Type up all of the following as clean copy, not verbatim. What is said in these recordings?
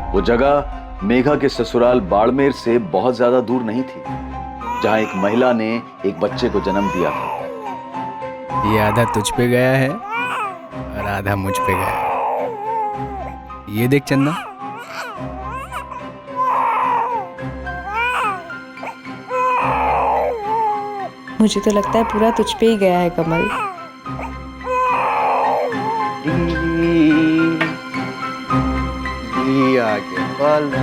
वो जगह मेघा के ससुराल बाड़मेर से बहुत ज्यादा दूर नहीं थी, जहां एक महिला ने एक बच्चे को जन्म दिया था। ये आधा तुझ पे गया है और आधा मुझ पे गया है। ये देख चंदा, मुझे तो लगता है पूरा तुझ पे ही गया है कमल। आगे वाला।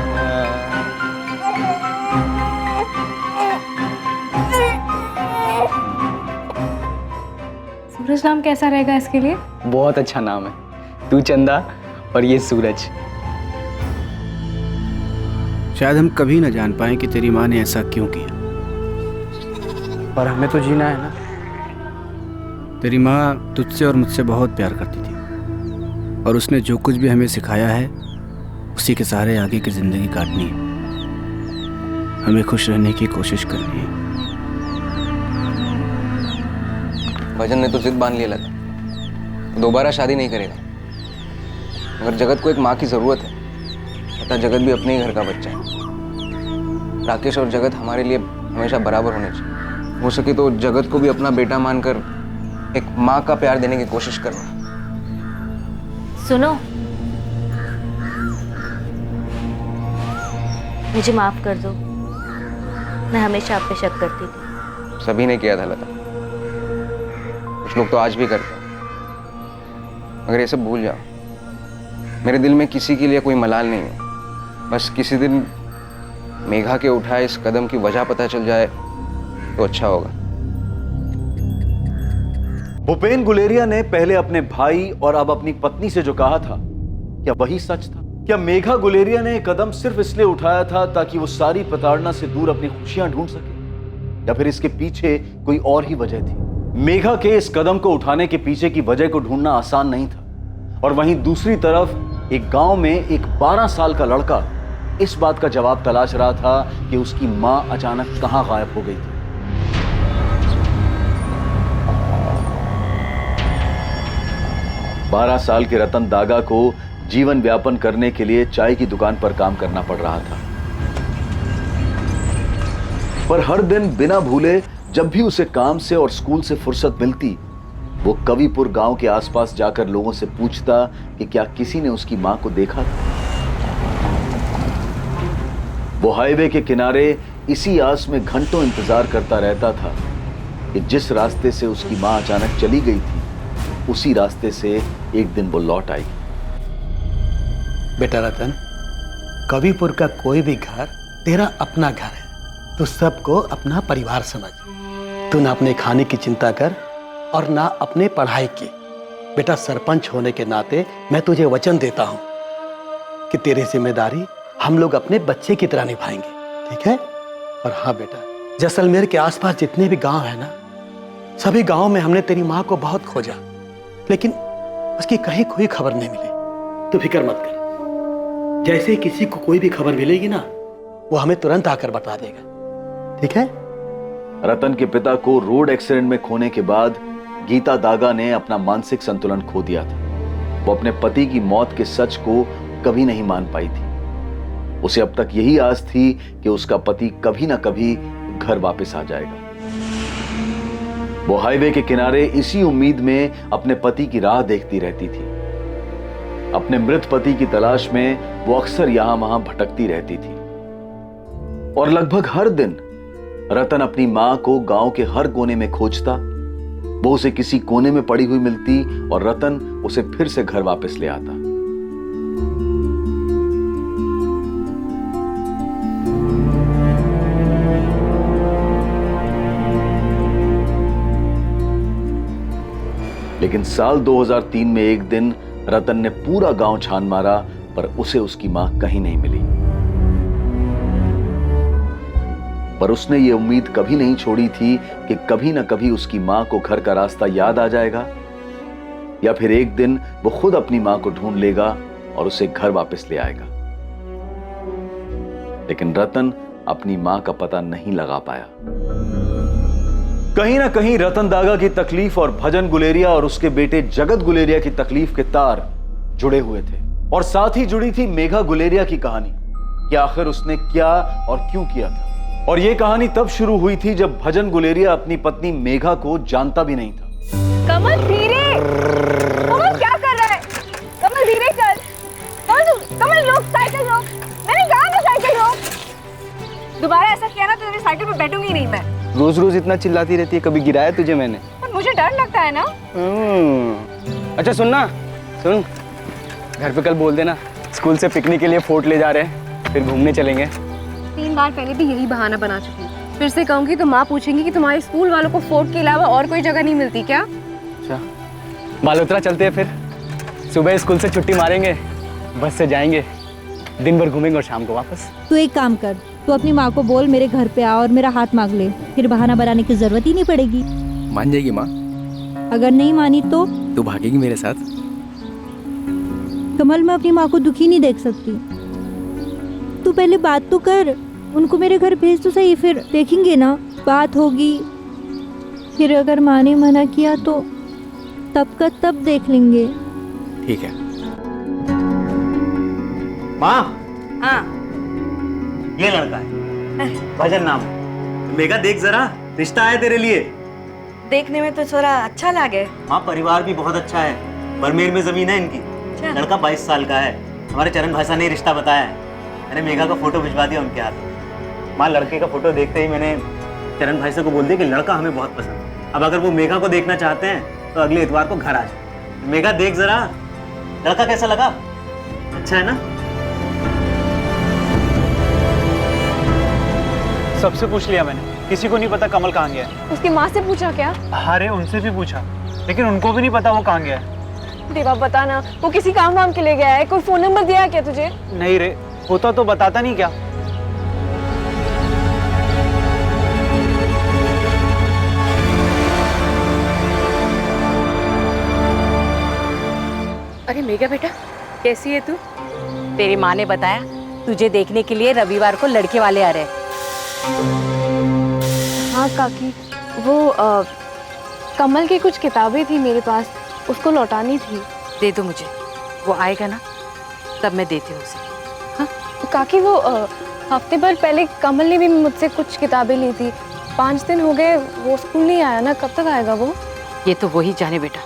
सूरज नाम कैसा रहेगा इसके लिए? बहुत अच्छा नाम है, तू चंदा और ये सूरज। शायद हम कभी ना जान पाए कि तेरी माँ ने ऐसा क्यों किया, पर हमें तो जीना है ना। तेरी माँ तुझसे और मुझसे बहुत प्यार करती थी और उसने जो कुछ भी हमें सिखाया है उसी के सहारे आगे की जिंदगी काटनी है। हमें खुश रहने की कोशिश करनी है। भजन ने तो जिद बांध लिया लगा, दोबारा शादी नहीं करेगा। मगर जगत को एक माँ की जरूरत है, तथा जगत भी अपने ही घर का बच्चा है। राकेश और जगत हमारे लिए हमेशा बराबर होने चाहिए। हो सके तो जगत को भी अपना बेटा मानकर एक माँ का प्यार देने की कोशिश करना। सुनो, मुझे माफ कर दो, मैं हमेशा आप पे शक करती थी। सभी ने किया था लता, कुछ लोग तो आज भी करते हैं। मगर ये सब भूल जाओ, मेरे दिल में किसी के लिए कोई मलाल नहीं है। बस किसी दिन मेघा के उठाए इस कदम की वजह पता चल जाए तो अच्छा होगा। भूपेन गुलेरिया ने पहले अपने भाई और अब अपनी पत्नी से जो कहा था, क्या वही सच था? क्या मेघा गुलेरिया ने कदम सिर्फ इसलिए उठाया था ताकि वो सारी प्रताड़ना से दूर अपनी खुशियां ढूंढ सके, या फिर इसके पीछे कोई और ही वजह थी? मेघा के इस कदम को उठाने के पीछे की वजह को ढूंढना आसान नहीं था, और वहीं दूसरी तरफ एक गांव में एक 12 साल का लड़का इस बात का जवाब तलाश रहा था कि उसकी मां अचानक कहां गायब हो गई थी। बारह साल के रतन दागा को जीवन व्यापन करने के लिए चाय की दुकान पर काम करना पड़ रहा था, पर हर दिन बिना भूले जब भी उसे काम से और स्कूल से फुर्सत मिलती, वो कविपुर गांव के आसपास जाकर लोगों से पूछता कि क्या किसी ने उसकी मां को देखा था। वो हाईवे के किनारे इसी आस में घंटों इंतजार करता रहता था कि जिस रास्ते से उसकी मां अचानक चली गई थी, उसी रास्ते से एक दिन वो लौट आई। बेटा रतन, कविपुर का कोई भी घर तेरा अपना घर है। तू सबको अपना परिवार समझ। तू ना अपने खाने की चिंता कर और ना अपने पढ़ाई की। बेटा, सरपंच होने के नाते मैं तुझे वचन देता हूं कि तेरी जिम्मेदारी हम लोग अपने बच्चे की तरह निभाएंगे, ठीक है? और हाँ बेटा, जैसलमेर के आसपास जितने भी गांव है ना, सभी गांव में हमने तेरी माँ को बहुत खोजा, लेकिन उसकी कहीं कोई खबर नहीं मिली। तू फिक्र मत कर, जैसे ही किसी को कोई भी खबर मिलेगी ना, वो हमें तुरंत आकर बता देगा, ठीक है? रतन के पिता को रोड एक्सीडेंट में खोने के बाद गीता दागा ने अपना मानसिक संतुलन खो दिया था। वो अपने पति की मौत के सच को कभी नहीं मान पाई थी। उसे अब तक यही आस थी कि उसका पति कभी ना कभी घर वापस आ जाएगा। वो हाईवे के किनारे इसी उम्मीद में अपने पति की राह देखती रहती थी। अपने मृत पति की तलाश में वो अक्सर यहां वहां भटकती रहती थी, और लगभग हर दिन रतन अपनी मां को गांव के हर कोने में खोजता। वो उसे किसी कोने में पड़ी हुई मिलती और रतन उसे फिर से घर वापस ले आता। लेकिन साल 2003 में एक दिन रतन ने पूरा गांव छान मारा, पर उसे उसकी मां कहीं नहीं मिली। पर उसने ये उम्मीद कभी नहीं छोड़ी थी कि कभी ना कभी उसकी मां को घर का रास्ता याद आ जाएगा, या फिर एक दिन वो खुद अपनी मां को ढूंढ लेगा और उसे घर वापस ले आएगा। लेकिन रतन अपनी मां का पता नहीं लगा पाया। कहीं ना कहीं रतन दागा की तकलीफ और भजन गुलेरिया और उसके बेटे जगत गुलेरिया की तकलीफ के तार जुड़े हुए थे, और साथ ही जुड़ी थी मेघा गुलेरिया की कहानी कि आखिर उसने क्या और क्यों किया था। और यह कहानी तब शुरू हुई थी जब भजन गुलेरिया अपनी पत्नी मेघा को जानता भी नहीं था। कमल धीरे, कमल क्या कर रहा है? कमल धीरे कर, कमल रोक, साइकिल रोक। मैंने कहा ना साइकिल रोक। दोबारा ऐसा किया ना तो तेरी साइकिल पे बैठूंगी नहीं मैं। रोज रोज इतना चिल्लाती रहती है, कभी गिराया तुझे मैंने? पर मुझे डर लगता है ना। अच्छा सुन, घर पे कल बोल देना स्कूल से पिकनिक के लिए फोर्ट ले जा रहे हैं, फिर घूमने चलेंगे। 3 बार पहले भी यही बहाना बना चुकी हूँ। फिर से कहूंगी तो माँ पूछेंगी कि तुम्हारे स्कूल वालों को फोर्ट के अलावा और कोई जगह नहीं मिलती क्या? अच्छा, बालोतरा चलते हैं फिर। सुबह स्कूल से छुट्टी मारेंगे, बस से जाएंगे, दिन भर घूमेंगे और शाम को वापस। तू एक काम कर, तू अपनी माँ को बोल मेरे घर पे आ और मेरा हाथ मांग ले, फिर बहाना बनाने की जरूरत ही नहीं पड़ेगी। मान जाएगी माँ? अगर नहीं मानी तो? तू भागेगी मेरे साथ? कमल, मैं अपनी माँ को दुखी नहीं देख सकती। तू पहले बात तो कर, उनको मेरे घर भेज तो सही, फिर देखेंगे ना, बात होगी। फिर अगर माँ ने मना किया तो तब का तब देख लेंगे। ठीक है। माँ, हाँ, ये लड़का है, भजन नाम है। मेघा देख जरा, रिश्ता है तेरे लिए। देखने में तो थोड़ा अच्छा लगे। माँ, परिवार भी बहुत अच्छा है, बरमेर में जमीन है इनकी। लड़का 22 साल का है। हमारे चरण भाषा ने रिश्ता बताया है। मैंने मेघा का फोटो भिजवा दिया उनके हाथ। माँ, लड़के का फोटो देखते ही मैंने चरण भाई को बोल दिया कि लड़का हमें बहुत पसंद है। अब अगर वो मेघा को देखना चाहते हैं तो अगले इतवार को घर आ जाए। मेघा देख जरा, लड़का कैसा लगा? अच्छा है ना? सबसे पूछ लिया मैंने, किसी को नहीं पता कमल कहाँ गया है। उसकी माँ से पूछा क्या? अरे उनसे भी पूछा, लेकिन उनको भी नहीं पता वो कहाँ गया है। देवा बता ना, वो किसी काम वाम के लिए गया है? कोई फोन नंबर दिया है क्या तुझे? नहीं रे, होता तो बताता नहीं क्या। अरे मेघा बेटा, कैसी है तू? तेरी माँ ने बताया तुझे देखने के लिए रविवार को लड़के वाले आ रहे हैं। हाँ काकी, वो कमल की कुछ किताबें थी मेरे पास, उसको लौटानी थी। दे दो मुझे, वो आएगा ना तब मैं देती हूँ उसे। हाँ काकी, वो हफ्ते भर पहले कमल ने भी मुझसे कुछ किताबें ली थी। 5 दिन हो गए, वो स्कूल नहीं आया ना, कब तक आएगा वो? ये तो वही जाने बेटा।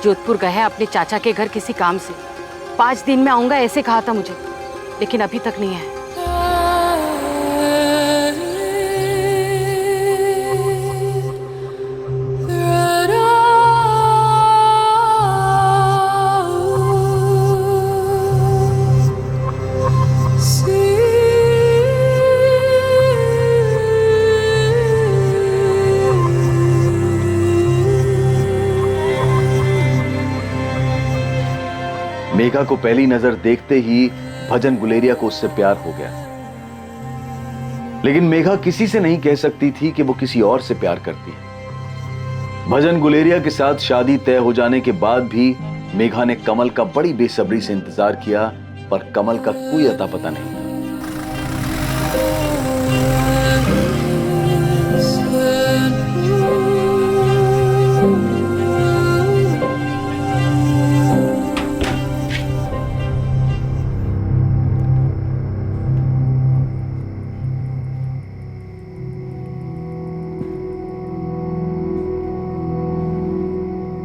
जोधपुर गया है अपने चाचा के घर किसी काम से। 5 दिन में आऊँगा ऐसे कहा था मुझे, लेकिन अभी तक नहीं आया। मेघा को पहली नजर देखते ही भजन गुलेरिया को उससे प्यार हो गया। लेकिन मेघा किसी से नहीं कह सकती थी कि वो किसी और से प्यार करती है। भजन गुलेरिया के साथ शादी तय हो जाने के बाद भी मेघा ने कमल का बड़ी बेसब्री से इंतजार किया, पर कमल का कोई अता पता नहीं था।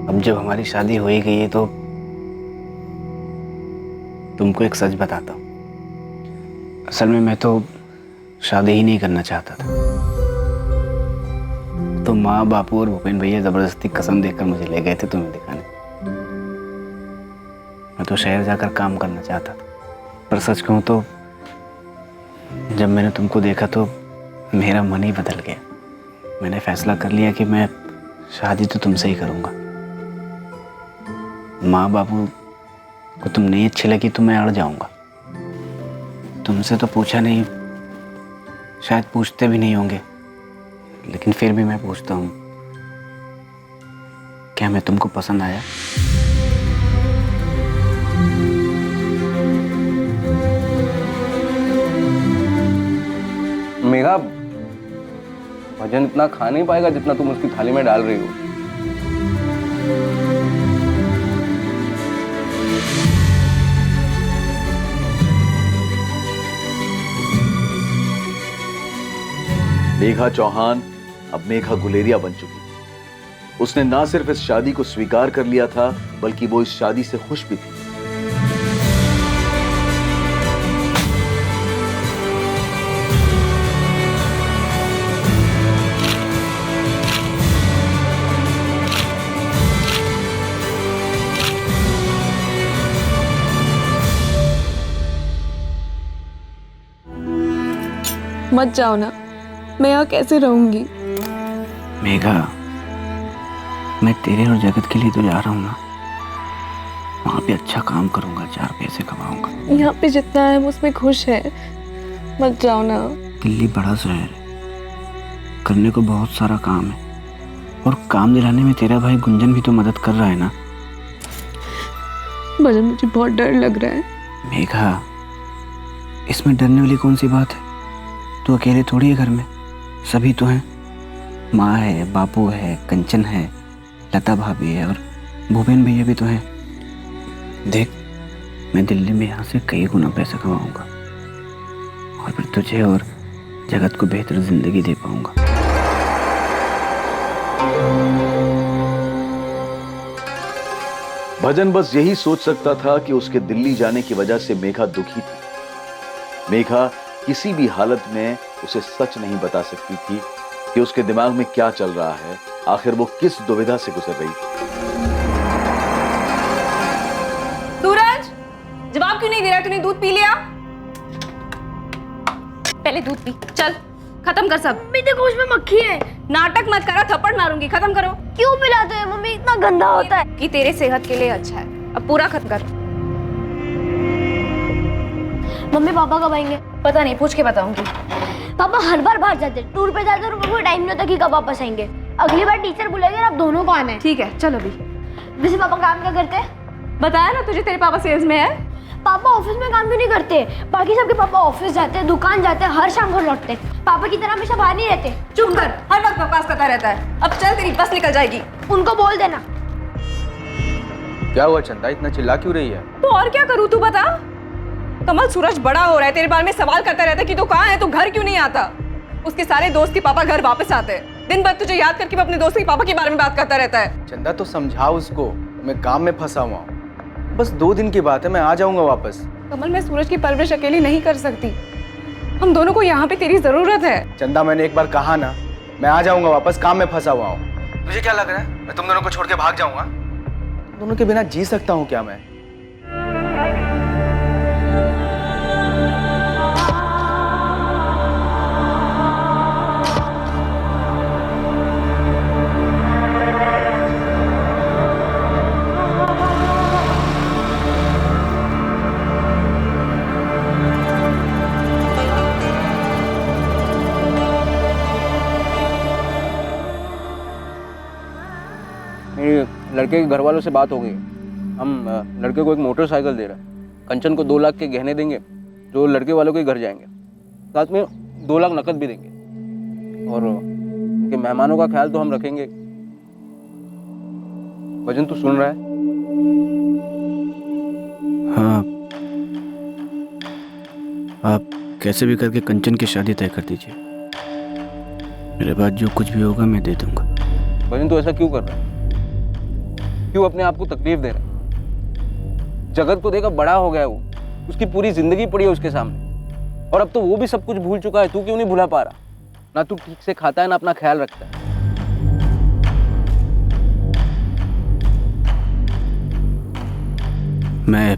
अब जब हमारी शादी हो ही गई है तो तुमको एक सच बताता हूँ। असल में मैं तो शादी ही नहीं करना चाहता था, तो माँ बापू और भूपेन भैया जबरदस्ती कसम देकर मुझे ले गए थे तुम्हें दिखाने। मैं तो शहर जाकर काम करना चाहता था, पर सच कहूँ तो जब मैंने तुमको देखा तो मेरा मन ही बदल गया। मैंने फैसला कर लिया कि मैं शादी तो तुमसे ही करूँगा। माँ बापू को तुम नहीं अच्छी लगी तो मैं अड़ जाऊंगा। तुमसे तो पूछा नहीं, शायद पूछते भी नहीं होंगे, लेकिन फिर भी मैं पूछता हूँ, क्या मैं तुमको पसंद आया? मेघा, भजन इतना खा नहीं पाएगा जितना तुम उसकी थाली में डाल रही हो। मेघा चौहान अब मेघा गुलेरिया बन चुकी थी। उसने ना सिर्फ इस शादी को स्वीकार कर लिया था, बल्कि वो इस शादी से खुश भी थी। मत जाओ ना, मैं यहाँ कैसे रहूंगी? मेघा, मैं तेरे और जगत के लिए तो जा रहा हूँ ना। वहाँ पे अच्छा काम करूँगा, 4 पैसे कमाऊँगा। यहाँ पे जितना है हम उसमें खुश है। मत जाओ ना। दिल्ली बड़ा शहर है, करने को बहुत सारा काम है, और काम दिलाने में तेरा भाई गुंजन भी तो मदद कर रहा है ना। भजन, मुझे बहुत डर लग रहा है। मेघा, इसमें डरने वाली कौन सी बात है? तू अकेले थोड़ी है घर में, सभी तो हैं। माँ है, बापू है, कंचन है, लता भाभी है, और भूपेन भैया भी तो हैं। देख, मैं दिल्ली में यहाँ से कई गुना पैसा कमाऊंगा, और फिर तुझे और जगत को बेहतर जिंदगी दे पाऊंगा। भजन बस यही सोच सकता था कि उसके दिल्ली जाने की वजह से मेघा दुखी थी। मेघा किसी भी हालत में उसे सच नहीं बता सकती थी कि उसके दिमाग में क्या चल रहा है, आखिर वो किस दुविधा से गुजर रही थी। सूरज, जवाब क्यों नहीं दे रहा? तूने दूध पी लिया? पहले दूध पी, चल खत्म कर सब। देखो उसमें मक्खी है। नाटक मत करो, थप्पड़ मारूंगी। खत्म करो। क्यों पिलाते हैं मम्मी? इतना गंदा होता है कि तेरे सेहत के लिए अच्छा है। अब पूरा खत्म कर। मम्मी पापा कब आएंगे? पता नहीं, पूछ के बताऊंगी। पापा हर बार बाहर जाते, टूर पे जाते, और उनको टाइम नहीं होता कि कब वापस आएंगे। अगली बार टीचर बुलाएंगे और आप दोनों को आना है। ठीक है, चलो अभी। वैसे पापा काम क्या करते हैं? बताया ना तुझे, तेरे पापा सेल्स में है। पापा ऑफिस में काम क्यों नहीं करते? बाकी सबके पापा ऑफिस जाते हैं, दुकान जाते हैं, हर शाम को लौटते हैं। पापा की तरह हमेशा बाहर नहीं रहते। चुप कर, हर वक्त बकवास करता रहता है। अब चल, तेरी बस निकल जाएगी। उनको बोल देना। क्या हुआ चंदा, इतना चिल्ला क्यों रही है? तो और क्या करूँ, तू बता। कमल, सूरज बड़ा हो रहा है, तेरे बारे में सवाल करता रहता है कि तू कहाँ है, तू घर क्यों नहीं आता। उसके सारे दोस्त के पापा घर वापस आते हैं। दिन भर तुझे याद करके वो अपने दोस्त के पापा के बारे में बात करता रहता है। चंदा तो समझाओ उसको, मैं काम में फंसा हुआ हूँ। बस 2 दिन की बात है, मैं आ जाऊंगा वापस। कमल, मैं सूरज की परवरिश अकेली नहीं कर सकती। हम दोनों को यहाँ पे तेरी जरूरत है। चंदा, मैंने एक बार कहा ना, मैं आ जाऊंगा वापस, काम में फंसा हुआ हूँ। तुझे क्या लग रहा है मैं तुम दोनों को छोड़ के भाग जाऊंगा? तुम दोनों के बिना जी सकता हूँ क्या मैं? लड़के के घर वालों से बात हो गई। हम लड़के को एक मोटरसाइकिल दे रहे हैं। कंचन को 2 लाख के गहने देंगे जो लड़के वालों के घर जाएंगे। साथ में 2 लाख नकद भी देंगे, और उनके मेहमानों का ख्याल तो हम रखेंगे। भजन, तू सुन रहा है? हाँ, आप कैसे भी करके कंचन की शादी तय कर दीजिए। मेरे बाद जो कुछ भी होगा मैं दे दूंगा। भजन, तू ऐसा क्यों कर रहा है? क्यों अपने आप को तकलीफ दे रहा है? जगत को देखा, बड़ा हो गया है वो, उसकी पूरी जिंदगी पड़ी है उसके सामने, और अब तो वो भी सब कुछ भूल चुका है। तू क्यों नहीं भुला पा रहा? ना तू ठीक से खाता है, ना अपना ख्याल रखता है। मैं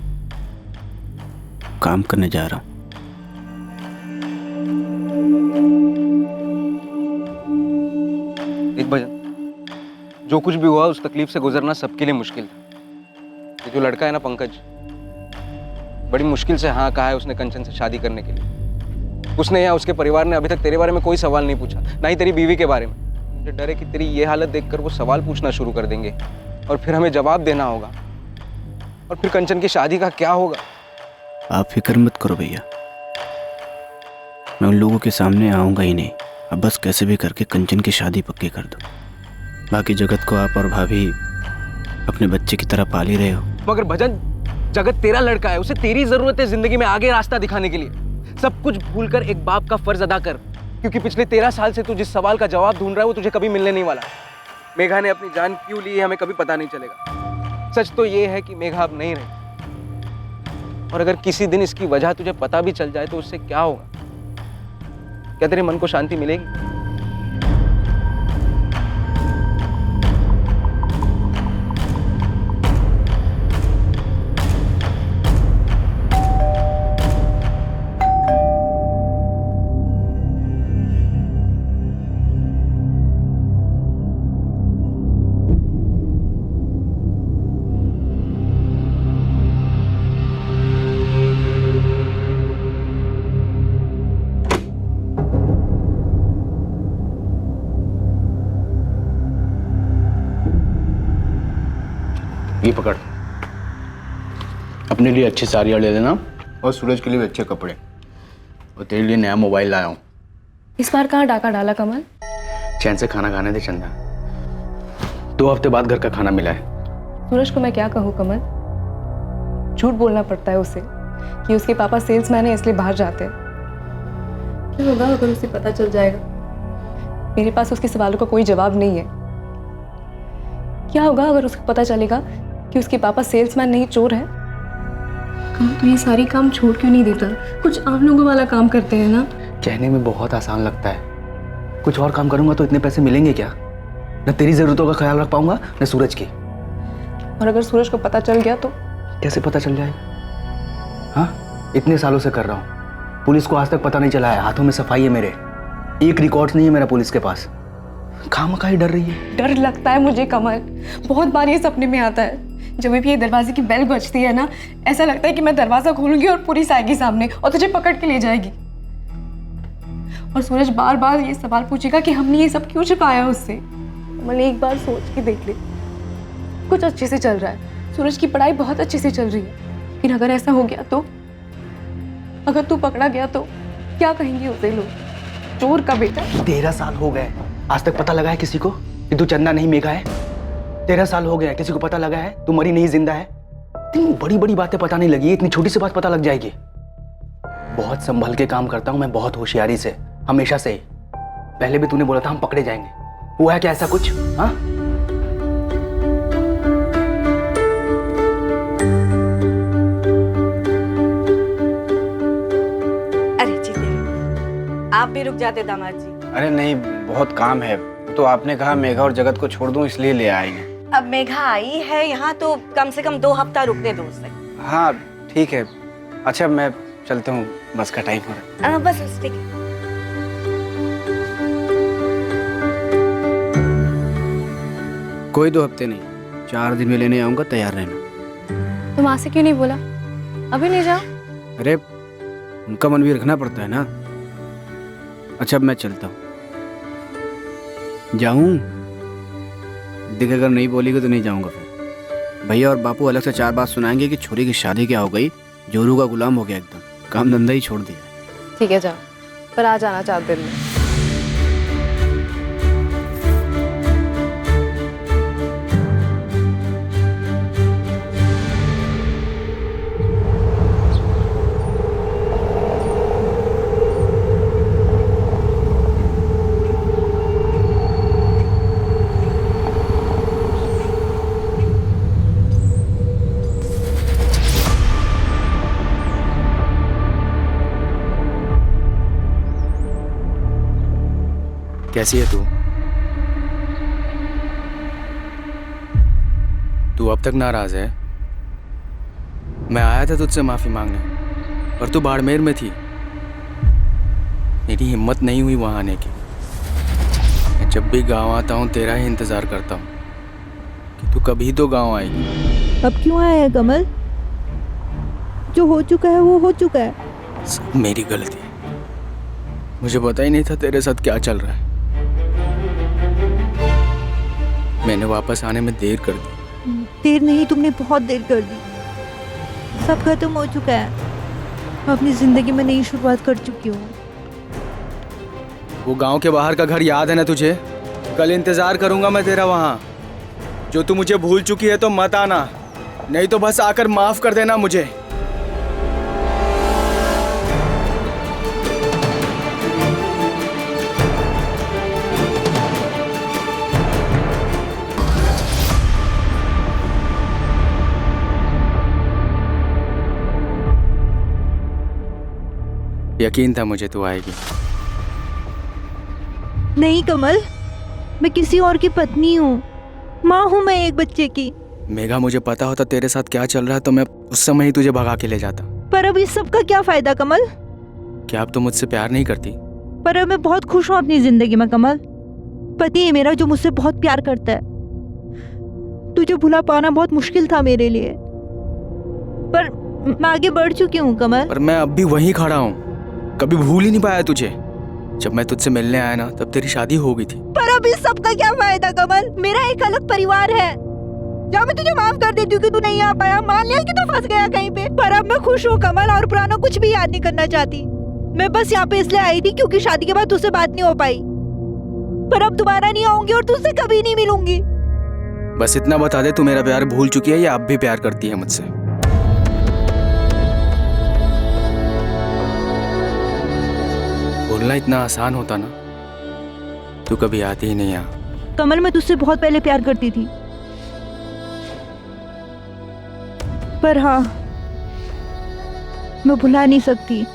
काम करने जा रहा हूँ। एक भजन, जो कुछ भी हुआ उस तकलीफ से गुजरना सबके लिए मुश्किल था। ये जो लड़का है ना पंकज, बड़ी मुश्किल से हाँ कहा है उसने कंचन से शादी करने के लिए। उसने या उसके परिवार ने अभी तक तेरे बारे में कोई सवाल नहीं पूछा, ना ही तेरी बीवी के बारे में। मुझे डर है कि तेरी ये हालत देखकर वो सवाल पूछना शुरू कर देंगे, और फिर हमें जवाब देना होगा, और फिर कंचन की शादी का क्या होगा? आप फिक्र मत करो भैया, मैं उन लोगों के सामने आऊँगा ही नहीं। अब बस कैसे भी करके कंचन की शादी पक्की कर दो। बाकी जगत को आप और भाभी अपने बच्चे की तरह पाल ही रहे हो। मगर भजन, जगत तेरा लड़का है, उसे तेरी जरूरत है जिंदगी में आगे रास्ता दिखाने के लिए। सब कुछ भूलकर एक बाप का फर्ज अदा कर, क्योंकि पिछले 13 साल से तू जिस सवाल का जवाब ढूंढ रहा है वो तुझे कभी मिलने नहीं वाला। मेघा ने अपनी जान क्यों ली है हमें कभी पता नहीं चलेगा। सच तो ये है कि मेघा अब नहीं रही, और अगर किसी दिन इसकी वजह तुझे पता भी चल जाए तो उससे क्या होगा? क्या तेरे मन को शांति मिलेगी? ये पकड़, अपने लिए अच्छी साड़ियाँ ले लेना और सूरज के लिए भी अच्छे कपड़े, और तेरे लिए नया मोबाइल लाया हूँ। इस बार कहाँ डाका डाला कमल? चैन से खाना खाने दे चंदा, 2 हफ्ते बाद घर का खाना मिला है। सूरज को मैं क्या कहूँ कमल? झूठ बोलना पड़ता है उसे कि उसके पापा सेल्समैन है इसलिए बाहर जाते हैं। क्या होगा अगर उसे पता चल जाएगा? मेरे पास उसके सवालों का कोई जवाब नहीं है। क्या होगा अगर उसको पता चलेगा कि उसके पापा सेल्समैन नहीं चोर है? कमल तू ये सारी काम छोड़ क्यों नहीं देता? कुछ आम लोगों वाला काम करते हैं ना। कहने में बहुत आसान लगता है, कुछ और काम करूंगा तो इतने पैसे मिलेंगे क्या? न तेरी जरूरतों का ख्याल रख पाऊंगा न सूरज की। और अगर सूरज को पता चल गया तो? कैसे पता चल जाएगा? हाँ, इतने सालों से कर रहा हूँ, पुलिस को आज तक पता नहीं चला है। हाथों में सफाई है मेरे, एक रिकॉर्ड नहीं है मेरा पुलिस के पास। खामखा ही डर रही है। डर लगता है मुझे कमल, बहुत बार ये सपने में आता है। जब भी ये दरवाजे की बेल बजती है ना, ऐसा लगता है कि मैं दरवाजा खोलूंगी और पुलिस आएगी सामने और तुझे पकड़ के ले जाएगी। और सूरज बार बार ये सवाल पूछेगा कि हमने ये सब क्यों छिपाया उससे। कमल एक बार सोच के देख ले, कुछ अच्छे से चल रहा है, सूरज की पढ़ाई बहुत अच्छे से चल रही है, लेकिन अगर ऐसा हो गया तो? अगर तू पकड़ा गया तो क्या कहेंगे उसे लोग? चोर का बेटा। 13 साल हो गए, आज तक पता लगा है किसी को कि तू चंदा नहीं मेघा है? 13 साल हो गए, किसी को पता लगा है तू मरी नहीं जिंदा है? इतनी बड़ी बड़ी बातें पता नहीं लगी, इतनी छोटी सी बात पता लग जाएगी। बहुत संभल के काम करता हूं मैं, बहुत होशियारी से, हमेशा से ही। पहले भी तूने बोला था हम पकड़े जाएंगे, हुआ है क्या ऐसा कुछ? हाँ, अरे जीते, आप भी रुक जाते दामाद जी। अरे नहीं, बहुत काम है, तो आपने कहा मेघा और जगत को छोड़ दूं इसलिए ले आए हैं। अब मेघा आई है यहाँ तो कम से कम 2 हफ्ता रुकने दो उसे। हाँ ठीक है, अच्छा मैं चलता हूँ, बस का टाइम हो रहा है। बस ठीक है। कोई 2 हफ्ते नहीं, 4 दिन में लेने आऊंगा, तैयार रहना। तुम माँ से क्यों नहीं बोला? अभी नहीं जाओ? अरे उनका मन भी रखना पड़ता है ना। अच्छा अब मैं चलता हूँ, जाऊँ? देख अगर नहीं बोलेगी तो नहीं जाऊँगा फिर। भैया और बापू अलग से 4 बात सुनाएंगे कि छोरी की शादी क्या हो गई, जोरू का गुलाम हो गया, एकदम काम धंधा ही छोड़ दिया। ठीक है जाओ, पर आ जाना 4 दिन में। कैसी है तू? तू अब तक नाराज है? मैं आया था तुझसे माफी मांगने, पर तू बाड़मेर में थी। मेरी हिम्मत नहीं हुई वहां आने की। मैं जब भी गांव आता हूँ तेरा ही इंतजार करता हूँ कि तू कभी तो गांव आएगी। अब क्यों आया है कमल? जो हो चुका है वो हो चुका है। सब मेरी गलती है, मुझे पता ही नहीं था तेरे साथ क्या चल रहा है। मैंने वापस आने में देर कर दी। देर नहीं, तुमने बहुत देर कर दी। सब खत्म हो चुका है, मैं अपनी जिंदगी में नई शुरुआत कर चुकी हूँ। वो गांव के बाहर का घर याद है ना तुझे? कल इंतजार करूंगा मैं तेरा वहां। जो तू मुझे भूल चुकी है तो मत आना, नहीं तो बस आकर माफ कर देना मुझे। यकीन था मुझे तू आएगी। नहीं कमल, मैं किसी और की पत्नी हूँ, माँ हूँ मैं एक बच्चे की। मेघा, मुझे पता होता तेरे साथ क्या चल रहा है तो मैं उस समय ही तुझे भगा के ले जाता। पर अब इस सब का क्या फायदा कमल? क्या अब तुम मुझसे प्यार नहीं करती? पर अब मैं बहुत खुश हूँ अपनी जिंदगी में कमल। पति है मेरा जो मुझसे बहुत प्यार करता है। तुझे भुला पाना बहुत मुश्किल था मेरे लिए, पर मैं आगे बढ़ चुकी हूँ कमल। पर मैं अब भी वहीं खड़ा हूँ, कभी भूल ही नहीं पाया तुझे। जब मैं तुझसे मिलने आया ना तब तेरी शादी हो गई थी। पर अब इस सब का क्या फायदा कमल? मेरा एक अलग परिवार है। जहाँ मैं तुझे माफ कर देती हूँ कि तू नहीं आ पाया, मान लिया कि तू फंस गया कहीं पे, पर अब मैं खुश हूँ कमल और पुराना कुछ भी याद नहीं करना चाहती। मैं बस यहाँ पे इसलिए आई थी क्योंकि शादी के बाद तुझसे बात नहीं हो पाई, पर अब दोबारा नहीं आऊंगी और तुझसे कभी नहीं मिलूंगी। बस इतना बता दे, तू मेरा प्यार भूल चुकी है या अब भी प्यार करती है मुझसे? बोलना इतना आसान होता ना, तू कभी आती ही नहीं यहाँ। कमल, मैं तुझसे बहुत पहले प्यार करती थी, पर हाँ, मैं भुला नहीं सकती।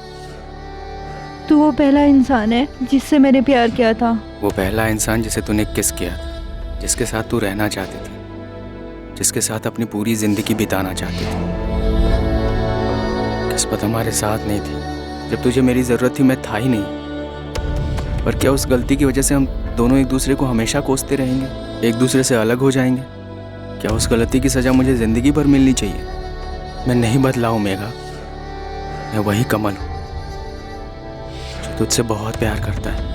तू वो पहला इंसान है जिससे मैंने प्यार किया था। वो पहला इंसान जिसे तूने किस किया था, जिसके साथ तू रहना चाहती थी, जिसके साथ अपनी पूरी जिंदगी बिताना चाहती थी। किस्मत हमारे साथ नहीं थी। जब तुझे मेरी जरूरत थी मैं था ही नहीं। पर क्या उस गलती की वजह से हम दोनों एक दूसरे को हमेशा कोसते रहेंगे, एक दूसरे से अलग हो जाएंगे? क्या उस गलती की सजा मुझे जिंदगी भर मिलनी चाहिए? मैं नहीं बदला हूँ मेघा, मैं वही कमल हूँ जो तुझसे बहुत प्यार करता है।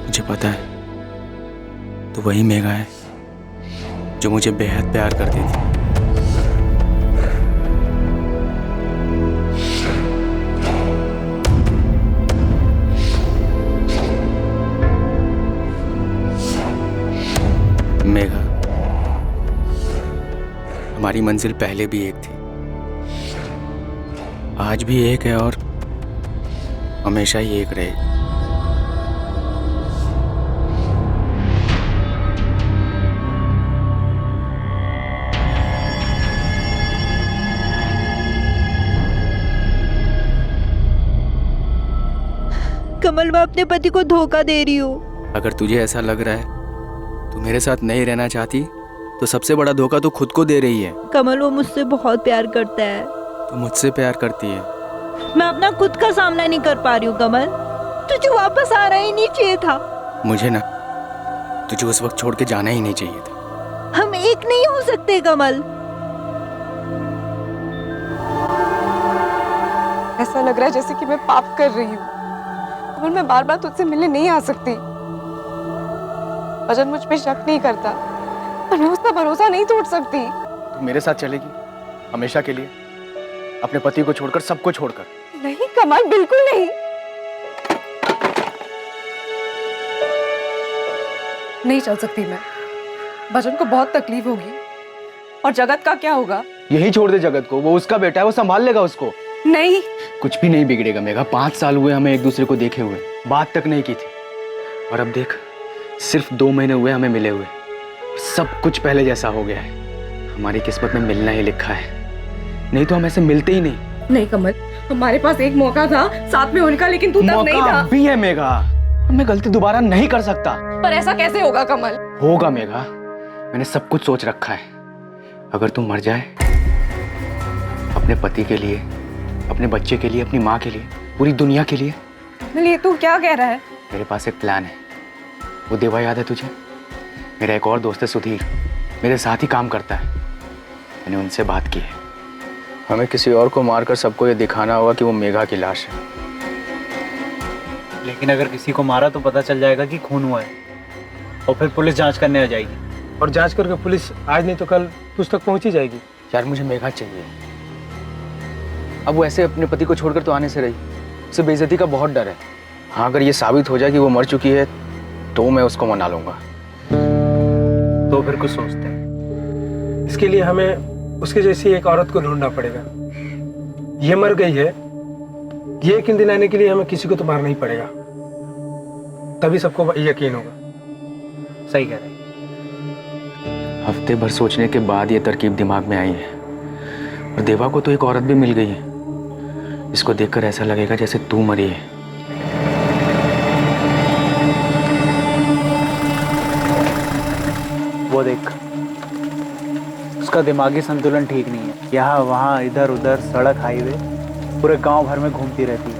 मुझे पता है तो वही मेघा है जो मुझे बेहद प्यार करती थी। मेघा, हमारी मंजिल पहले भी एक थी, आज भी एक है और हमेशा ही एक रहेगी। कमल, मैं अपने पति को धोखा दे रही हूँ। अगर तुझे ऐसा लग रहा है तू मेरे साथ नहीं रहना चाहती तो सबसे बड़ा धोखा तो खुद को दे रही है। कमल, वो मुझसे बहुत प्यार करता है। तू मुझसे प्यार करती है। मैं अपना खुद का सामना नहीं कर पा रही हूँ कमल। तुझे वापस आना ही नहीं चाहिए था। मुझे ना तुझे उस वक्त छोड़ के जाना ही नहीं चाहिए था। हम एक नहीं हो सकते कमल। ऐसा लग रहा है जैसे कि मैं पाप कर रही हूँ। कमल, मैं बार बार तुझसे मिलने नहीं आ सकती। भजन मुझ पे शक नहीं करता, पर मैं उसका भरोसा नहीं तोड़ सकती। तू मेरे साथ चलेगी हमेशा के लिए, अपने पति को छोड़कर, सबको छोड़कर? नहीं कमल, बिल्कुल नहीं। नहीं चल सकती मैं। भजन को बहुत तकलीफ होगी। और जगत का क्या होगा? यही छोड़ दे जगत को, वो उसका बेटा है, वो संभाल लेगा उसको। नहीं, कुछ भी नहीं बिगड़ेगा मेघा। 5 साल हुए हमें एक दूसरे को देखे हुए, बात तक नहीं की थी, और अब देख सिर्फ 2 महीने हुए हमें मिले हुए, सब कुछ पहले जैसा हो गया है। हमारी किस्मत में मिलना ही लिखा है, नहीं तो हम ऐसे मिलते ही नहीं। नहीं कमल, हमारे पास एक मौका था साथ में होने का, लेकिन तू तब नहीं था। मौका भी है मेघा, मैं गलती दोबारा नहीं कर सकता। पर ऐसा कैसे होगा कमल? होगा मेघा, मैंने सब कुछ सोच रखा है। अगर तू मर जाए, अपने पति के लिए, अपने बच्चे के लिए, अपनी माँ के लिए, पूरी दुनिया के लिए। ये तू क्या कह रहा है? मेरे पास एक प्लान है। वो देवा याद है तुझे? मेरा एक और दोस्त है सुधीर, मेरे साथ ही काम करता है। मैंने उनसे बात की है, हमें किसी और को मारकर सबको ये दिखाना होगा कि वो मेघा की लाश है। लेकिन अगर किसी को मारा तो पता चल जाएगा कि खून हुआ है, और फिर पुलिस जांच करने आ जाएगी, और जांच करके पुलिस आज नहीं तो कल तुझ तक पहुंच ही जाएगी। यार मुझे मेघा चाहिए। अब वो ऐसे अपने पति को छोड़कर तो आने से रही, उसे बेइज्जती का बहुत डर है। हाँ, अगर ये साबित हो जाए कि वो मर चुकी है तो मैं उसको मना लूंगा। तो फिर कुछ सोचते हैं। इसके लिए हमें उसके जैसी एक औरत को ढूंढना पड़ेगा। ये मर गई है, ये यकीन दिलाने के लिए हमें किसी को तो मारना ही पड़ेगा, तभी सबको यकीन होगा। सही कह रहे हैं। हफ्ते भर सोचने के बाद ये तरकीब दिमाग में आई है, और देवा को तो एक औरत भी मिल गई है इसको देखकर ऐसा लगेगा जैसे तू मरी है। वो देख, उसका दिमागी संतुलन ठीक नहीं है। यहाँ वहाँ इधर उधर सड़क हाईवे पूरे गांव भर में घूमती रहती है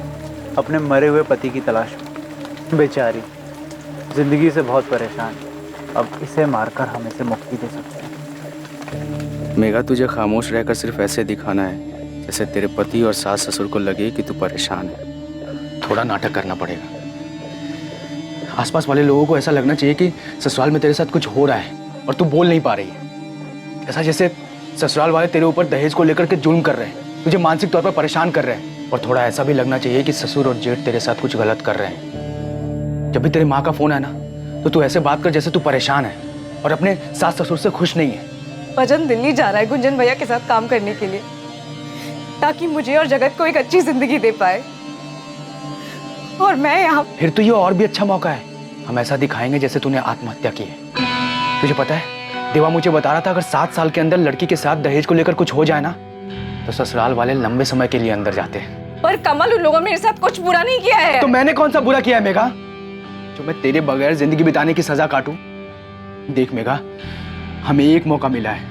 अपने मरे हुए पति की तलाश में। बेचारी जिंदगी से बहुत परेशान है। अब इसे मारकर हम इसे मुक्ति दे सकते हैं। मेघा, तुझे खामोश रहकर सिर्फ ऐसे दिखाना है जैसे तेरे पति और सास ससुर को लगे कि तू परेशान है। थोड़ा नाटक करना पड़ेगा। आसपास वाले लोगों को ऐसा लगना चाहिए कि ससुराल में तेरे साथ कुछ हो रहा है और तू बोल नहीं पा रही है। ऐसा जैसे ससुराल वाले तेरे ऊपर दहेज को लेकर के जुल्म कर रहे हैं, तुझे मानसिक तौर पर परेशान कर रहे हैं। और थोड़ा ऐसा भी लगना चाहिए कि ससुर और जेठ तेरे साथ कुछ गलत कर रहे हैं। जब भी तेरी माँ का फोन है ना, तो तू ऐसे बात कर जैसे तू परेशान है और अपने सास ससुर से खुश नहीं है। भजन दिल्ली जा रहा है गुंजन भैया के साथ काम करने के लिए, ताकि मुझे और जगत को एक अच्छी जिंदगी दे पाए। और मैं यहाँ। फिर तो ये और भी अच्छा मौका है। हम ऐसा दिखाएंगे जैसे तूने आत्महत्या की है। तुझे पता है, देवा मुझे बता रहा था अगर 7 साल के अंदर लड़की के साथ दहेज को लेकर कुछ हो जाए ना, तो ससुराल वाले लंबे समय के लिए अंदर जाते हैं। पर कमल, उन लोगों ने मेरे साथ कुछ बुरा नहीं किया है। तो मैंने कौन सा बुरा किया है मेघा, जो मैं तेरे बगैर जिंदगी बिताने की सजा काटूं? देख मेघा, हमें एक मौका मिला है,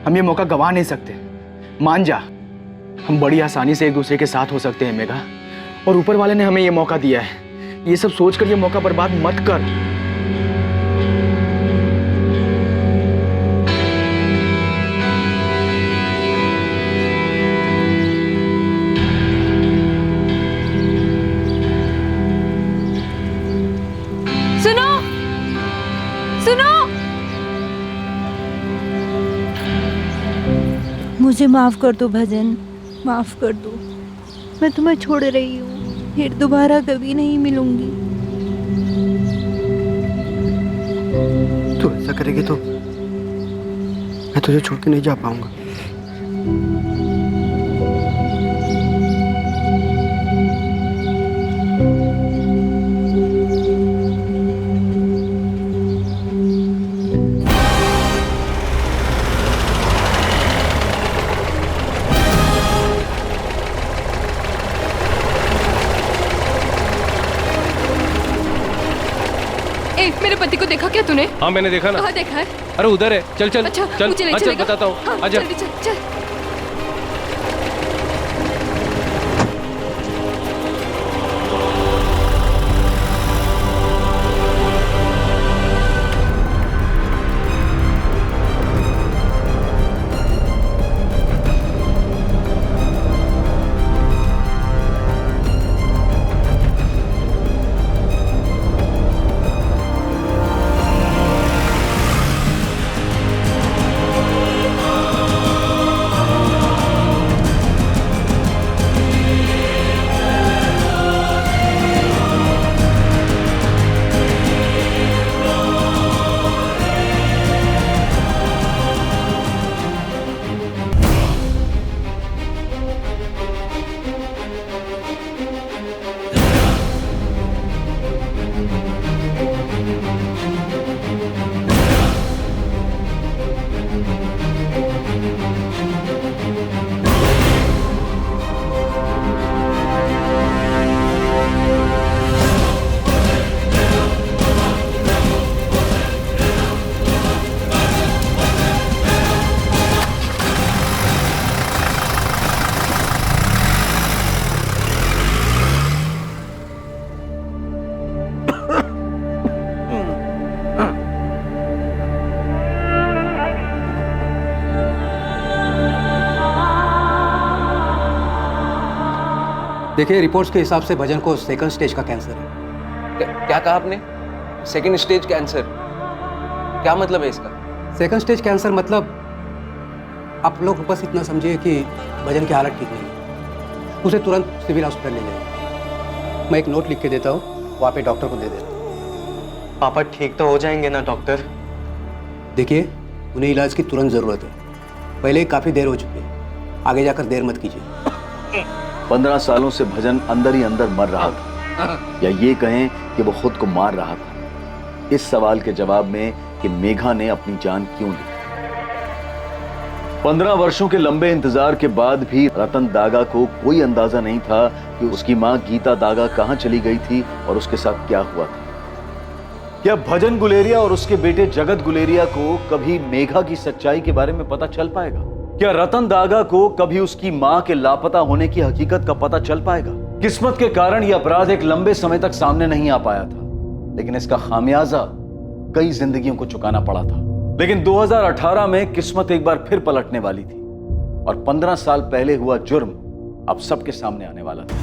हम ये मौका गवा नहीं सकते। मान जा, हम बड़ी आसानी से एक दूसरे के साथ हो सकते हैं मेघा। और ऊपर वाले ने हमें ये मौका दिया है। ये सब सोचकर ये मौका बर्बाद मत कर। सुनो, सुनो। मुझे माफ़ कर दो भजन, माफ़ कर दो। मैं तुम्हें छोड़ रही हूँ, फिर दोबारा कभी नहीं मिलूंगी। तू ऐसा करेगी तो मैं तुझे छोड़ के नहीं जा पाऊंगा। मेरे पति को देखा क्या तूने? हाँ मैंने देखा ना। कहाँ देखा है? अरे उधर है, चल चल अच्छा, चल, मुझे ले चल चलेगा? बताता हूँ। हाँ, आजा। जल्दी चल, चल। देखिए, रिपोर्ट्स के हिसाब से भजन को सेकंड स्टेज का कैंसर है। क्या कहा आपने? Second stage cancer? क्या मतलब है इसका? सेकंड स्टेज कैंसर मतलब आप लोग बस इतना समझिए कि भजन की हालत ठीक नहीं है, उसे तुरंत सिविल हॉस्पिटल ले जाइए। मैं एक नोट लिख के देता हूँ, वो आप डॉक्टर को दे देना। पापा ठीक तो हो जाएंगे ना डॉक्टर? देखिए, उन्हें इलाज की तुरंत ज़रूरत है। पहले ही काफ़ी देर हो चुकी है, आगे जाकर देर मत कीजिए। 15 सालों से भजन अंदर ही अंदर मर रहा था, या ये कहें कि वो खुद को मार रहा था। इस सवाल के जवाब में कि मेघा ने अपनी जान क्यों ली। 15 वर्षों के लंबे इंतजार के बाद भी रतन दागा को कोई अंदाजा नहीं था कि उसकी मां गीता दागा कहां चली गई थी और उसके साथ क्या हुआ था। क्या भजन गुलेरिया और उसके बेटे जगत गुलेरिया को कभी मेघा की सच्चाई के बारे में पता चल पाएगा? क्या रतन दागा को कभी उसकी मां के लापता होने की हकीकत का पता चल पाएगा? किस्मत के कारण यह अपराध एक लंबे समय तक सामने नहीं आ पाया था, लेकिन इसका खामियाजा कई जिंदगियों को चुकाना पड़ा था। लेकिन 2018 में किस्मत एक बार फिर पलटने वाली थी और 15 साल पहले हुआ जुर्म अब सबके सामने आने वाला था।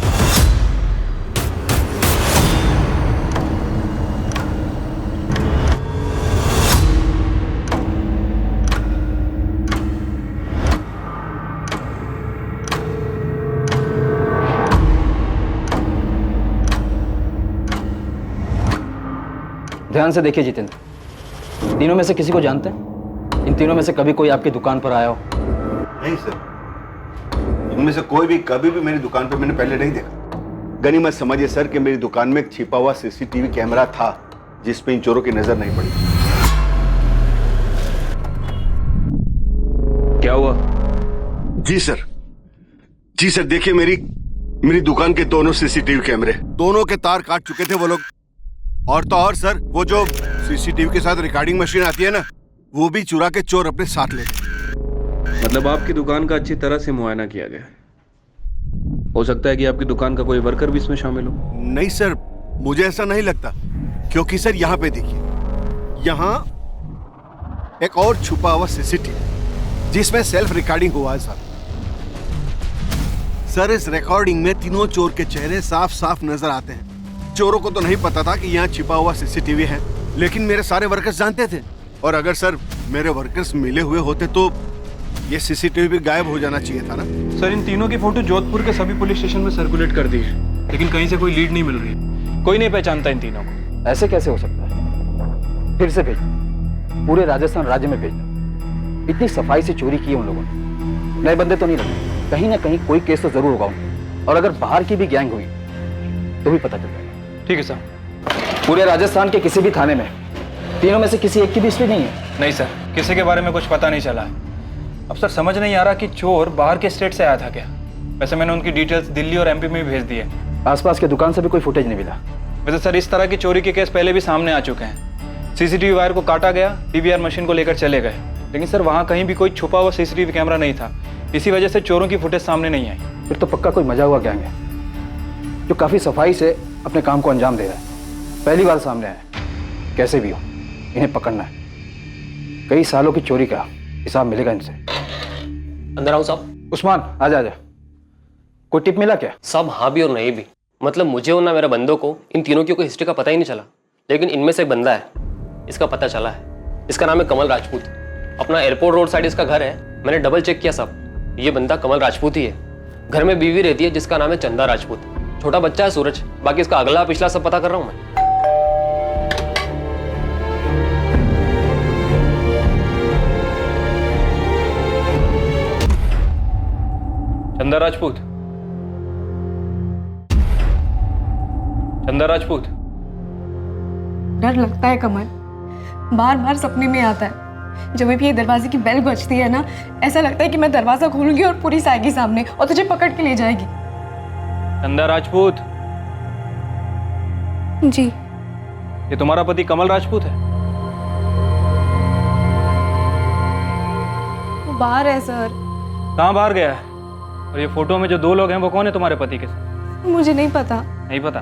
ध्यान से देखिए जितेंद्र, तीनों में से किसी को जानते हैं? इन तीनों में से कभी कोई आपकी दुकान पर आया हो? नहीं सर, इनमें से कोई भी कभी भी मेरी दुकान पर मैंने पहले नहीं देखा। गनीमत समझिए सर कि मेरी दुकान में एक छिपा हुआ सीसीटीवी कैमरा था जिस पे इन चोरों की नजर नहीं पड़ी। क्या हुआ? जी सर देखिए, मेरी दुकान के दोनों सीसीटीवी कैमरे, दोनों के तार काट चुके थे वो लोग। और तो और सर, वो जो सीसीटीवी के साथ रिकॉर्डिंग मशीन आती है ना, वो भी चुरा के चोर अपने साथ ले गए। मतलब आपकी दुकान का अच्छी तरह से मुआयना किया गया। हो सकता है कि आपकी दुकान का कोई वर्कर भी इसमें शामिल हो। नहीं सर, मुझे ऐसा नहीं लगता, क्योंकि सर यहाँ पे देखिए, यहाँ एक और छुपा हुआ सीसीटीवी जिसमें सेल्फ रिकॉर्डिंग हुआ है सर। इस रिकॉर्डिंग में तीनों चोर के चेहरे साफ साफ नजर आते हैं। चोरों को तो नहीं पता था कि यहाँ छिपा हुआ सीसीटीवी है, लेकिन मेरे सारे वर्कर्स जानते थे। और अगर सर मेरे वर्कर्स मिले हुए होते तो ये सीसीटीवी भी गायब हो जाना चाहिए था ना। सर, इन तीनों की फोटो जोधपुर के सभी पुलिस स्टेशन में सर्कुलेट कर दी है, लेकिन कहीं से कोई लीड नहीं मिल रही। कोई नहीं पहचानता इन तीनों को। ऐसे कैसे हो सकता है? फिर से भेजना, पूरे राजस्थान राज्य में भेजना। इतनी सफाई से चोरी की है उन लोगों ने। नए बंदे तो नहीं लगते, कहीं ना कहीं कोई केस तो जरूर होगा उनका। और अगर बाहर की भी गैंग हुई तो भी पता चल जाएगा। ठीक है सर। पूरे राजस्थान के किसी भी थाने में तीनों में से किसी एक की भी हिस्ट्री नहीं है? नहीं सर, किसी के बारे में कुछ पता नहीं चला है। अब सर समझ नहीं आ रहा कि चोर बाहर के स्टेट से आया था क्या। वैसे मैंने उनकी डिटेल्स दिल्ली और एमपी में भी भेज दी है। आसपास के दुकान से भी कोई फुटेज नहीं मिला? वैसे सर इस तरह की चोरी के केस पहले भी सामने आ चुके हैं। सीसीटीवी वायर को काटा गया, पीवीआर मशीन को लेकर चले गए, लेकिन सर वहाँ कहीं भी कोई छुपा हुआ सीसीटीवी कैमरा नहीं था। इसी वजह से चोरों की फुटेज सामने नहीं आई। फिर तो पक्का कोई मजा हुआ गैंग है जो काफी सफाई से अपने काम को अंजाम दे रहा है। पहली बार सामने आया। कैसे भी हो इन्हें पकड़ना है। कई सालों की चोरी का हिसाब मिलेगा इनसे। अंदर आओ साहब। उस्मान आजा आजा। कोई टिप मिला क्या? साहब हाँ भी और नहीं भी। मतलब मुझे और ना मेरे बंदों को इन तीनों की कोई हिस्ट्री का पता ही नहीं चला, लेकिन इनमें से एक बंदा है, इसका पता चला है। इसका नाम है कमल राजपूत। अपना एयरपोर्ट रोड साइड इसका घर है। मैंने डबल चेक किया साहब, ये बंदा कमल राजपूत ही है। घर में बीवी रहती है जिसका नाम है चंदा राजपूत। छोटा बच्चा है सूरज। बाकी इसका अगला पिछला सब पता कर रहा हूं मैं। चंदा राजपूत, चंदा राजपूत। डर लगता है कमल, बार बार सपने में आता है। जब भी ये दरवाजे की बेल बजती है ना, ऐसा लगता है कि मैं दरवाजा खोलूंगी और पुलिस आएगी सामने और तुझे पकड़ के ले जाएगी। चंदा राजपूत जी। ये तुम्हारा पति कमल राजपूत है? वो बाहर है सर। कहाँ बाहर गया है? और ये फोटो में जो दो लोग हैं वो कौन है तुम्हारे पति के साथ? मुझे नहीं पता। नहीं पता?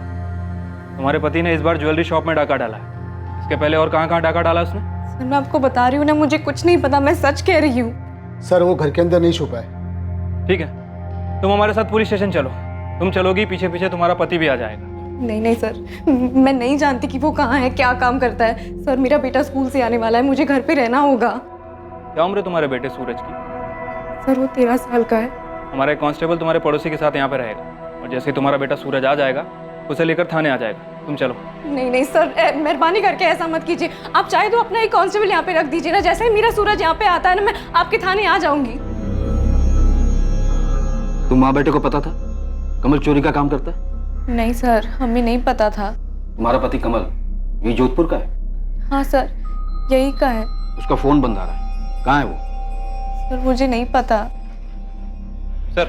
तुम्हारे पति ने इस बार ज्वेलरी शॉप में डाका डाला है। इसके पहले और कहाँ कहाँ डाका डाला उसने? सर मैं आपको बता रही हूँ ना, मुझे कुछ नहीं पता, मैं सच कह रही हूँ। सर वो घर के अंदर नहीं छुपा है। ठीक है, तुम हमारे साथ पुलिस स्टेशन चलो। तुम चलोगी, पीछे पीछे तुम्हारा पति भी आ जाएगा। नहीं नहीं सर, मैं नहीं जानती कि वो कहाँ है, क्या काम करता है। सर मेरा बेटा स्कूल से आने वाला है, मुझे घर पे रहना होगा। क्या उम्र है तुम्हारे बेटे सूरज की? सर वो 13 साल का है। हमारा एक कांस्टेबल तुम्हारे पड़ोसी के साथ यहाँ पे रहेगा, और जैसे ही तुम्हारा बेटा सूरज आ जाएगा उसे लेकर थाने आ जाएगा। तुम चलो। नहीं नहीं सर, मेहरबानी करके ऐसा मत कीजिए। आप चाहे तो अपना एक कांस्टेबल यहाँ पे रख दीजिए ना। जैसे ही मेरा सूरज यहाँ पे आता है ना, मैं आपके थाने आ जाऊंगी। तुम माँ बेटे को पता था कमल चोरी का काम करता है? नहीं सर, हमें नहीं पता था। तुम्हारा पति कमल ये जोधपुर का है? हाँ सर, यही का है। उसका फोन बंद आ रहा है, कहाँ है वो? सर मुझे नहीं पता। सर,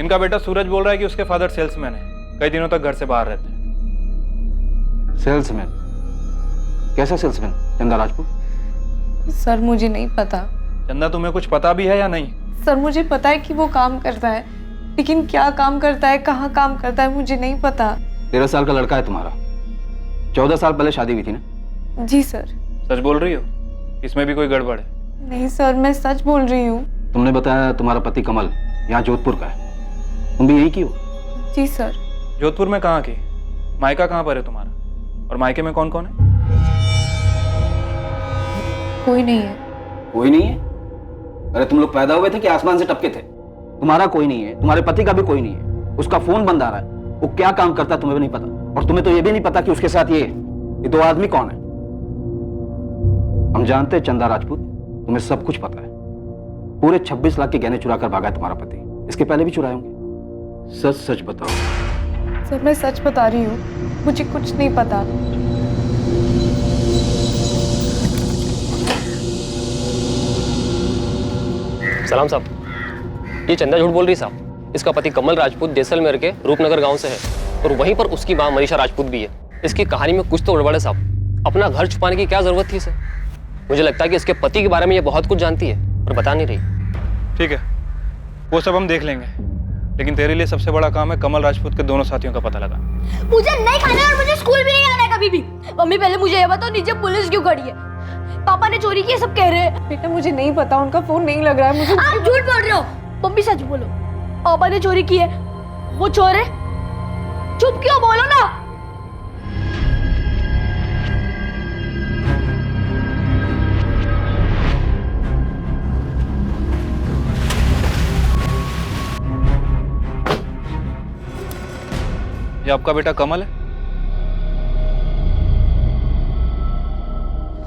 इनका बेटा सूरज बोल रहा है कि उसके फादर सेल्समैन है, कई दिनों तक घर से बाहर रहते हैं। सेल्समैन? कैसा सेल्समैन? चंदा राजपूत? सर मुझे नहीं पता। चंदा, तुम्हें कुछ पता भी है या नहीं? सर मुझे पता है कि वो काम करता है, लेकिन क्या काम करता है, कहाँ काम करता है, मुझे नहीं पता। 13 साल का लड़का है तुम्हारा। 14 साल पहले शादी हुई थी ना? जी सर। सच बोल रही हो? इसमें भी कोई गड़बड़ है? नहीं सर, मैं सच बोल रही हूँ। तुमने बताया तुम्हारा पति कमल यहाँ जोधपुर का है, तुम भी यही की हो? जी सर। जोधपुर में कहाँ की? मायका कहाँ पर है तुम्हारा? और मायके में कौन कौन है? कोई नहीं है। कोई नहीं है? अरे तुम लोग पैदा हुए थे कि आसमान से टपके थे? तुम्हारा कोई नहीं है, तुम्हारे पति का भी कोई नहीं है। उसका फोन बंद आ रहा है, वो क्या काम करता है तुम्हें भी नहीं पता, और तुम्हें तो ये भी नहीं पता कि उसके साथ ये 2 आदमी कौन है। हम जानते हैं चंदा राजपूत, तुम्हें सब कुछ पता है। पूरे 26 लाख के गहने चुरा कर भागा है तुम्हारा पति, इसके पहले भी चुराए होंगे। सच सच बताओ। सर मैं सच बता रही हूँ, मुझे कुछ नहीं पता। सलाम साहब, ये चंदा झूठ बोल रही साहब। इसका पति कमल राजपूत जैसलमेर के रूपनगर गांव से है, और वहीं पर उसकी मां मनीषा राजपूत भी है। इसकी कहानी में कुछ तो गड़बड़ है साहब। अपना घर छुपाने की क्या जरूरत थी इसे? मुझे लगता है कि इसके पति के बारे में ये बहुत कुछ जानती है और बता नहीं रही। ठीक है, वो सब हम देख लेंगे, लेकिन तेरे लिए सबसे बड़ा काम है कमल राजपूत के दोनों साथियों का पता लगा। मुझे नहीं खाना है और मुझे स्कूल भी नहीं आना है कभी भी। मम्मी पहले मुझे ये बताओ, नीचे पुलिस क्यों खड़ी है? पापा ने चोरी की, सब कह रहे हैं। बेटा मुझे नहीं पता, उनका फोन नहीं लग रहा है मुझे। आप झूठ बोल रहे हो। मम्मी सच बोलो, पापा ने चोरी की है, वो चोर है। चुप क्यों, बोलो ना। ये आपका बेटा कमल है?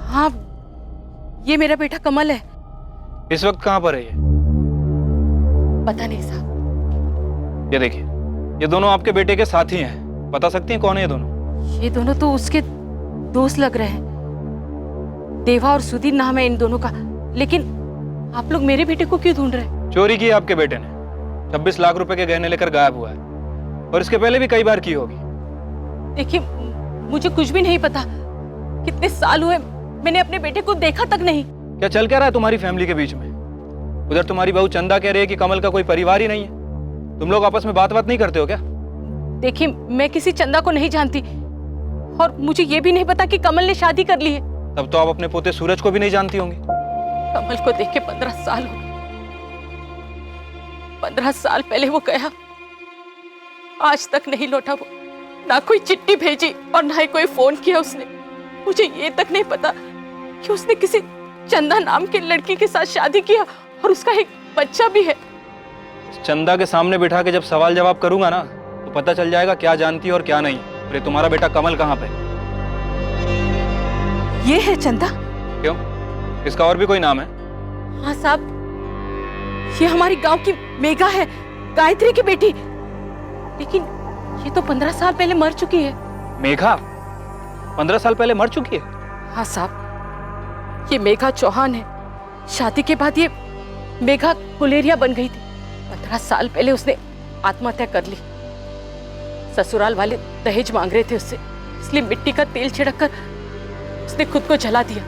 हाँ, ये मेरा बेटा कमल है। इस वक्त कहाँ पर है ये? पता नहीं साहब। ये देखिए, ये दोनों आपके बेटे के साथी हैं। बता सकती हैं कौन है ये दोनों? ये दोनों तो उसके दोस्त लग रहे हैं। देवा और सुधीर नाम है इन दोनों का। लेकिन आप लोग मेरे बेटे को क्यों ढूंढ रहे हैं? चोरी की आपके बेटे ने। 26 लाख रुपए के गहने लेकर गायब हुआ है, और इसके पहले भी कई बार की होगी। देखिए, मुझे कुछ भी नहीं पता। कितने साल हुए मैंने अपने बेटे को देखा तक नहीं। क्या चल क्या रहा है तुम्हारी फैमिली के बीच में? उधर तुम्हारी बहू चंदा कह रही है कि कमल का कोई परिवार ही नहीं है। तुम लोग आपस में बात नहीं करते हो क्या? देखिए, मैं किसी चंदा को नहीं जानती, और मुझे ये भी नहीं पता कि कमल ने शादी कर ली है। तब तो आप अपने पोते सूरज को भी नहीं जानती होंगी। कमल को देख के 15 साल हो गए। 15 साल पहले वो गया, आज तक नहीं लौटा। वो ना कोई चिट्ठी भेजी और ना ही कोई फोन किया उसने। मुझे ये तक नहीं पता कि उसने किसी चंदा नाम की लड़की के साथ शादी किया और उसका एक बच्चा भी है। चंदा के सामने बिठा के जब सवाल जवाब करूंगा ना, तो पता चल जाएगा क्या जानती है और क्या नहीं। अरे तुम्हारा बेटा कमल कहाँ पे? ये है चंदा। क्यों, इसका और भी कोई नाम है? हाँ साहब, ये हमारी गांव की मेघा है, गायत्री की बेटी। लेकिन ये तो 15 साल पहले मर चुकी है। मेघा 15 साल पहले मर चुकी है? हाँ साहब, ये मेघा चौहान है। शादी के बाद ये मेघा गुलेरिया बन गई थी। 15 साल पहले उसने आत्महत्या कर ली। ससुराल वाले दहेज मांग रहे थे उससे, इसलिए मिट्टी का तेल छिड़ककर उसने खुद को जला दिया।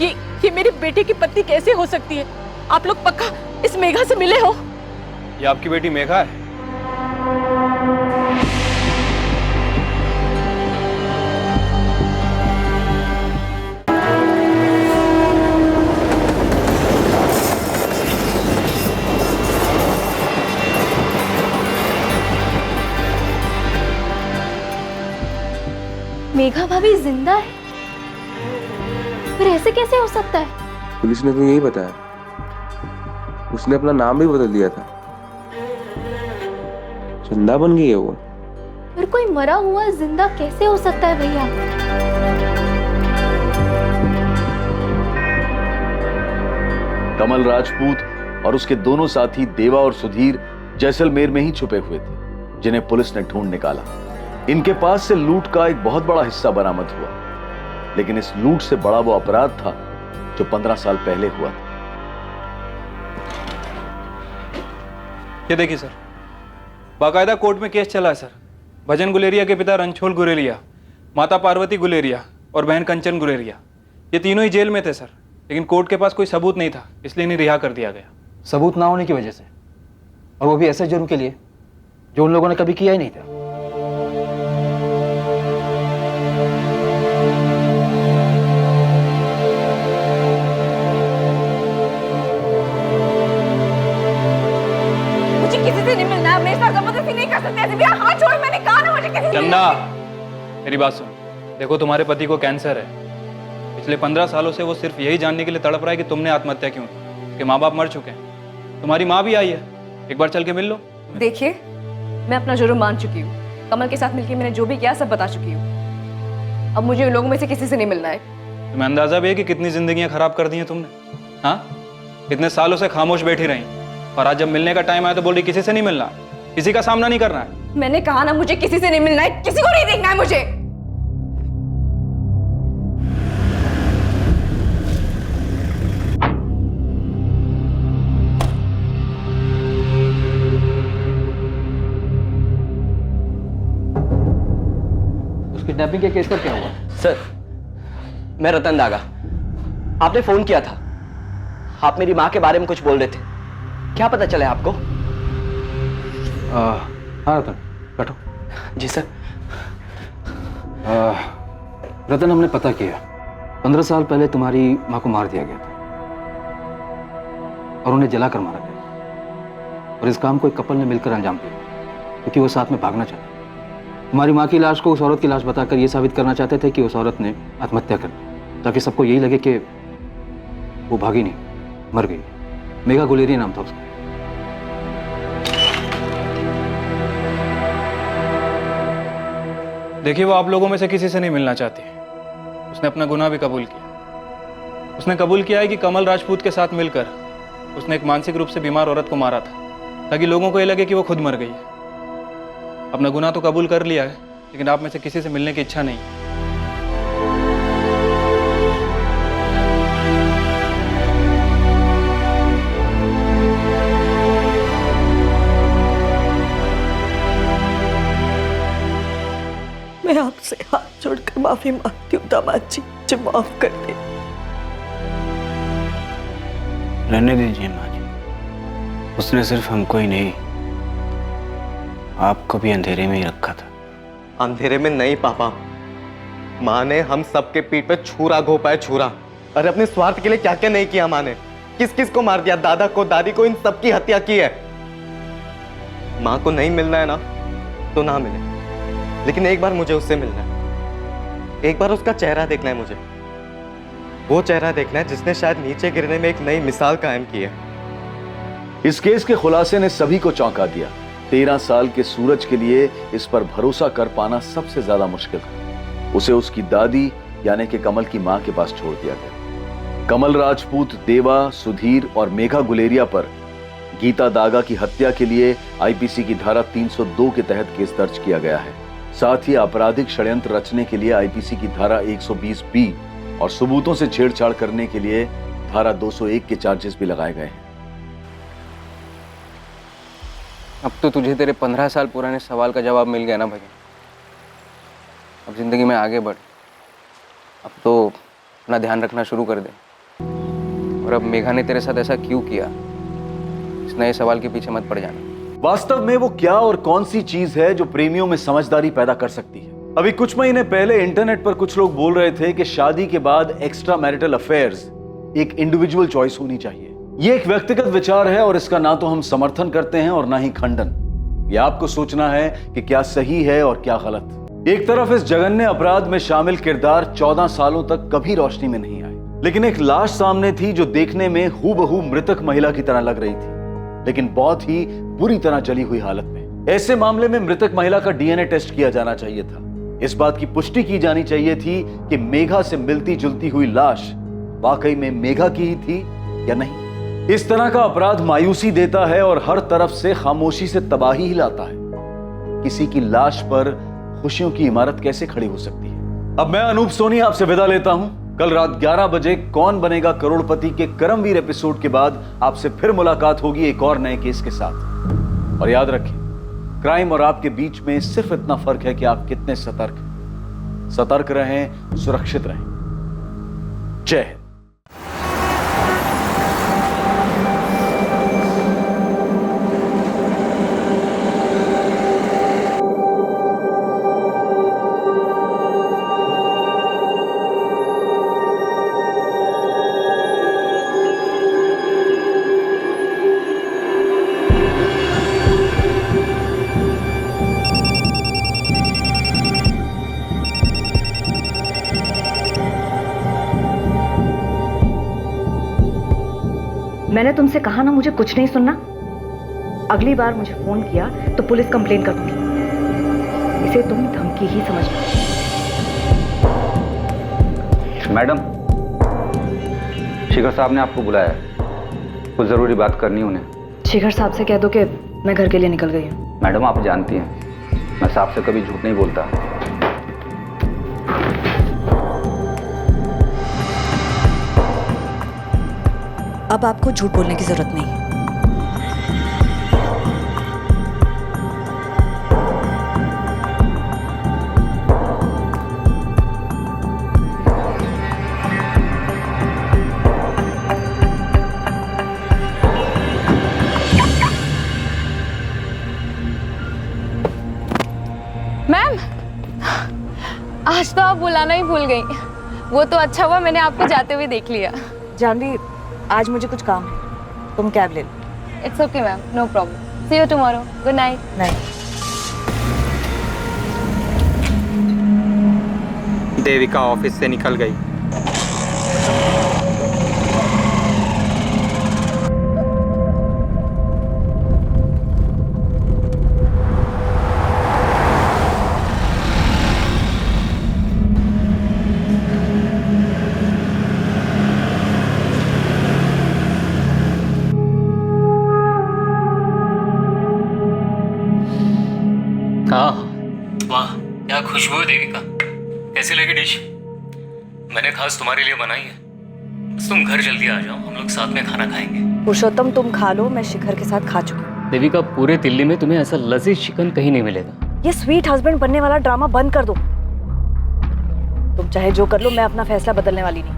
ये मेरे बेटे की पत्नी कैसे हो सकती है? आप लोग पक्का इस मेघा से मिले हो? ये आपकी बेटी मेघा है? मेघा भाभी जिंदा है? फिर ऐसे कैसे हो सकता है? पुलिस ने तो यही बताया। उसने अपना नाम भी बदल दिया था, चंदा बन गई है वो। फिर कोई मरा हुआ जिंदा कैसे हो सकता है भैया? कमल राजपूत और उसके दोनों साथी देवा और सुधीर जैसलमेर में ही छुपे हुए थे, जिन्हें पुलिस ने ढूंढ निकाला। इनके पास से लूट का एक बहुत बड़ा हिस्सा बरामद हुआ, लेकिन इस लूट से बड़ा वो अपराध था जो 15 साल पहले हुआ था। ये देखिए सर, बाकायदा कोर्ट में केस चला है सर। भजन गुलेरिया के पिता रणछोड़ गुलेरिया, माता पार्वती गुलेरिया और बहन कंचन गुलेरिया, ये तीनों ही जेल में थे सर। लेकिन कोर्ट के पास कोई सबूत नहीं था, इसलिए इन्हें रिहा कर दिया गया। सबूत ना होने की वजह से, और वो भी ऐसे जुर्म के लिए जो उन लोगों ने कभी किया ही नहीं था। मुझे किसी से नहीं मिलना है, मेरे साथ जबरदस्ती नहीं कर सकते ऐसे भी। हाथ छोड़, मैंने कहा ना मुझे किसी से चंदा, मेरी बात सुन। देखो, तुम्हारे पति को कैंसर है। पिछले 15 सालों से वो सिर्फ यही जानने के लिए तड़प रहा है कि तुमने आत्महत्या क्यों की। उसके माँ बाप मर चुके हैं, तुम्हारी माँ भी आई है, एक बार चल के मिल लो। देखिए, मैं अपना जुर्म मान चुकी हूँ। कमल के साथ मिलकर मैंने जो भी किया सब बता चुकी हूँ। अब मुझे उन लोगों में से किसी से नहीं मिलना है। तुम्हें अंदाजा भी है कि कितनी जिंदगियां खराब कर दी हैं तुमने? हाँ, इतने सालों से खामोश बैठी रही, और आज जब मिलने का टाइम आया तो बोल रही किसी से नहीं मिलना, किसी का सामना नहीं करना है। मैंने कहा ना, मुझे किसी से नहीं मिलना है, किसी को नहीं देखना है मुझे। किडनैपिंग के केस पर क्या हुआ? सर, मैं रतन दागा। आपने फोन किया था, आप मेरी माँ के बारे में कुछ बोल रहे थे, क्या पता चले आपको? हाँ रतन, बैठो। जी सर। रतन, हमने पता किया 15 साल पहले तुम्हारी माँ को मार दिया गया था और उन्हें जलाकर मारा गया, और इस काम को एक कपल ने मिलकर अंजाम दिया क्योंकि वो साथ में भागना चाहते। तुम्हारी माँ की लाश को उस औरत की लाश बताकर ये साबित करना चाहते थे कि उस औरत ने आत्महत्या कर ली, ताकि सबको यही लगे कि वो भागी नहीं, मर गई। मेघा गुलेरिया नाम था उसका। देखिए, वो आप लोगों में से किसी से नहीं मिलना चाहती। उसने अपना गुनाह भी कबूल किया। उसने कबूल किया है कि कमल राजपूत के साथ मिलकर उसने एक मानसिक रूप से बीमार औरत को मारा था, ताकि लोगों को ये लगे कि वो खुद मर गई है। अपना गुनाह तो कबूल कर लिया है, लेकिन आप में से किसी से मिलने की इच्छा नहीं। मैं आपसे हाथ जोड़कर माफी मांगती हूँ दामाद जी, मुझे माफ कर दे। रहने दीजिए माँ जी, उसने सिर्फ हमको ही नहीं, आपको भी अंधेरे में ही रखा था। अंधेरे में नहीं पापा, माँ ने हम सबके पीठ पे छुरा घोपा है, छुरा। अरे अपने स्वार्थ के लिए क्या क्या नहीं किया माँ ने, किस किस को मार दिया, दादा को, दादी को, इन सबकी हत्या की है। माँ को नहीं मिलना है ना तो ना मिले, लेकिन एक बार मुझे उससे मिलना है, एक बार उसका चेहरा देखना है मुझे। वो चेहरा देखना है जिसने शायद नीचे गिरने में एक नई मिसाल कायम की है। इस केस के खुलासे ने सभी को चौंका दिया। 13 साल के सूरज के लिए इस पर भरोसा कर पाना सबसे ज्यादा मुश्किल था। उसे उसकी दादी यानी कि कमल की मां के पास छोड़ दिया गया। कमल राजपूत, देवा, सुधीर और मेघा गुलेरिया पर गीता दागा की हत्या के लिए आईपीसी की धारा 302 के तहत केस दर्ज किया गया है। साथ ही आपराधिक षड्यंत्र रचने के लिए आईपीसी की धारा 120 और सबूतों से छेड़छाड़ करने के लिए धारा 201 के चार्जेस भी लगाए गए हैं। अब तो तुझे तेरे 15 साल पुराने सवाल का जवाब मिल गया ना भजन। अब जिंदगी में आगे बढ़, अब तो अपना ध्यान रखना शुरू कर दे। और अब मेघा ने तेरे साथ ऐसा क्यों किया, इस नए सवाल के पीछे मत पड़ जाना। वास्तव में वो क्या और कौन सी चीज है जो प्रेमियों में समझदारी पैदा कर सकती है? अभी कुछ महीने पहले इंटरनेट पर कुछ लोग बोल रहे थे कि शादी के बाद एक्स्ट्रा मैरिटल अफेयर्स एक इंडिविजुअल चॉइस होनी चाहिए। ये एक व्यक्तिगत विचार है और इसका ना तो हम समर्थन करते हैं और ना ही खंडन। ये आपको सोचना है कि क्या सही है और क्या गलत। एक तरफ इस जघन्य अपराध में शामिल किरदार 14 सालों तक कभी रोशनी में नहीं आए, लेकिन एक लाश सामने थी जो देखने में हूबहू मृतक महिला की तरह लग रही थी, लेकिन बहुत ही बुरी तरह जली हुई हालत में। ऐसे मामले में मृतक महिला का डीएनए टेस्ट किया जाना चाहिए था। इस बात की पुष्टि की जानी चाहिए थी कि मेघा से मिलती जुलती हुई लाश वाकई में मेघा की ही थी या नहीं। इस तरह का अपराध मायूसी देता है और हर तरफ से खामोशी से तबाही ही लाता है। किसी की लाश पर खुशियों की इमारत कैसे खड़ी हो सकती है? अब मैं अनूप सोनी आपसे विदा लेता हूं। कल रात 11 बजे कौन बनेगा करोड़पति के करमवीर एपिसोड के बाद आपसे फिर मुलाकात होगी एक और नए केस के साथ। और याद रखिए, क्राइम और आपके बीच में सिर्फ इतना फर्क है कि आप कितने सतर्क हैं। सतर्क रहें, सुरक्षित रहें। जय हिंद। मैंने तुमसे कहा ना मुझे कुछ नहीं सुनना। अगली बार मुझे फोन किया तो पुलिस कंप्लेन कर दूंगी। इसे तुम धमकी ही समझना। मैडम, शिखर साहब ने आपको बुलाया है, कुछ जरूरी बात करनी है उन्हें। शिखर साहब से कह दो कि मैं घर के लिए निकल गई हूँ। मैडम, आप जानती हैं मैं साहब से कभी झूठ नहीं बोलता। अब आपको झूठ बोलने की जरूरत नहीं है। मैम, आज तो आप बुलाना ही भूल गई। वो तो अच्छा हुआ मैंने आपको जाते हुए देख लिया। जानवी, आज मुझे कुछ काम है, तुम कैब ले लो। It's okay ma'am, no problem. See you tomorrow. Good night. Night. Devika office से निकल गई। वाह, क्या खुशबू है देविका। कैसी लगी डिश? मैंने खास तुम्हारे लिए बनाई है। बस तुम घर जल्दी आ जाओ, हम लोग साथ में खाना खाएंगे। पुरुषोत्तम, तुम खा लो, मैं शिखर के साथ खा चुकी हूँ। देविका, पूरे दिल्ली में तुम्हें ऐसा लजीज चिकन कहीं नहीं मिलेगा। ये स्वीट हस्बैंड बनने वाला ड्रामा बंद कर दो। तुम चाहे जो कर लो, मैं अपना फैसला बदलने वाली नहीं।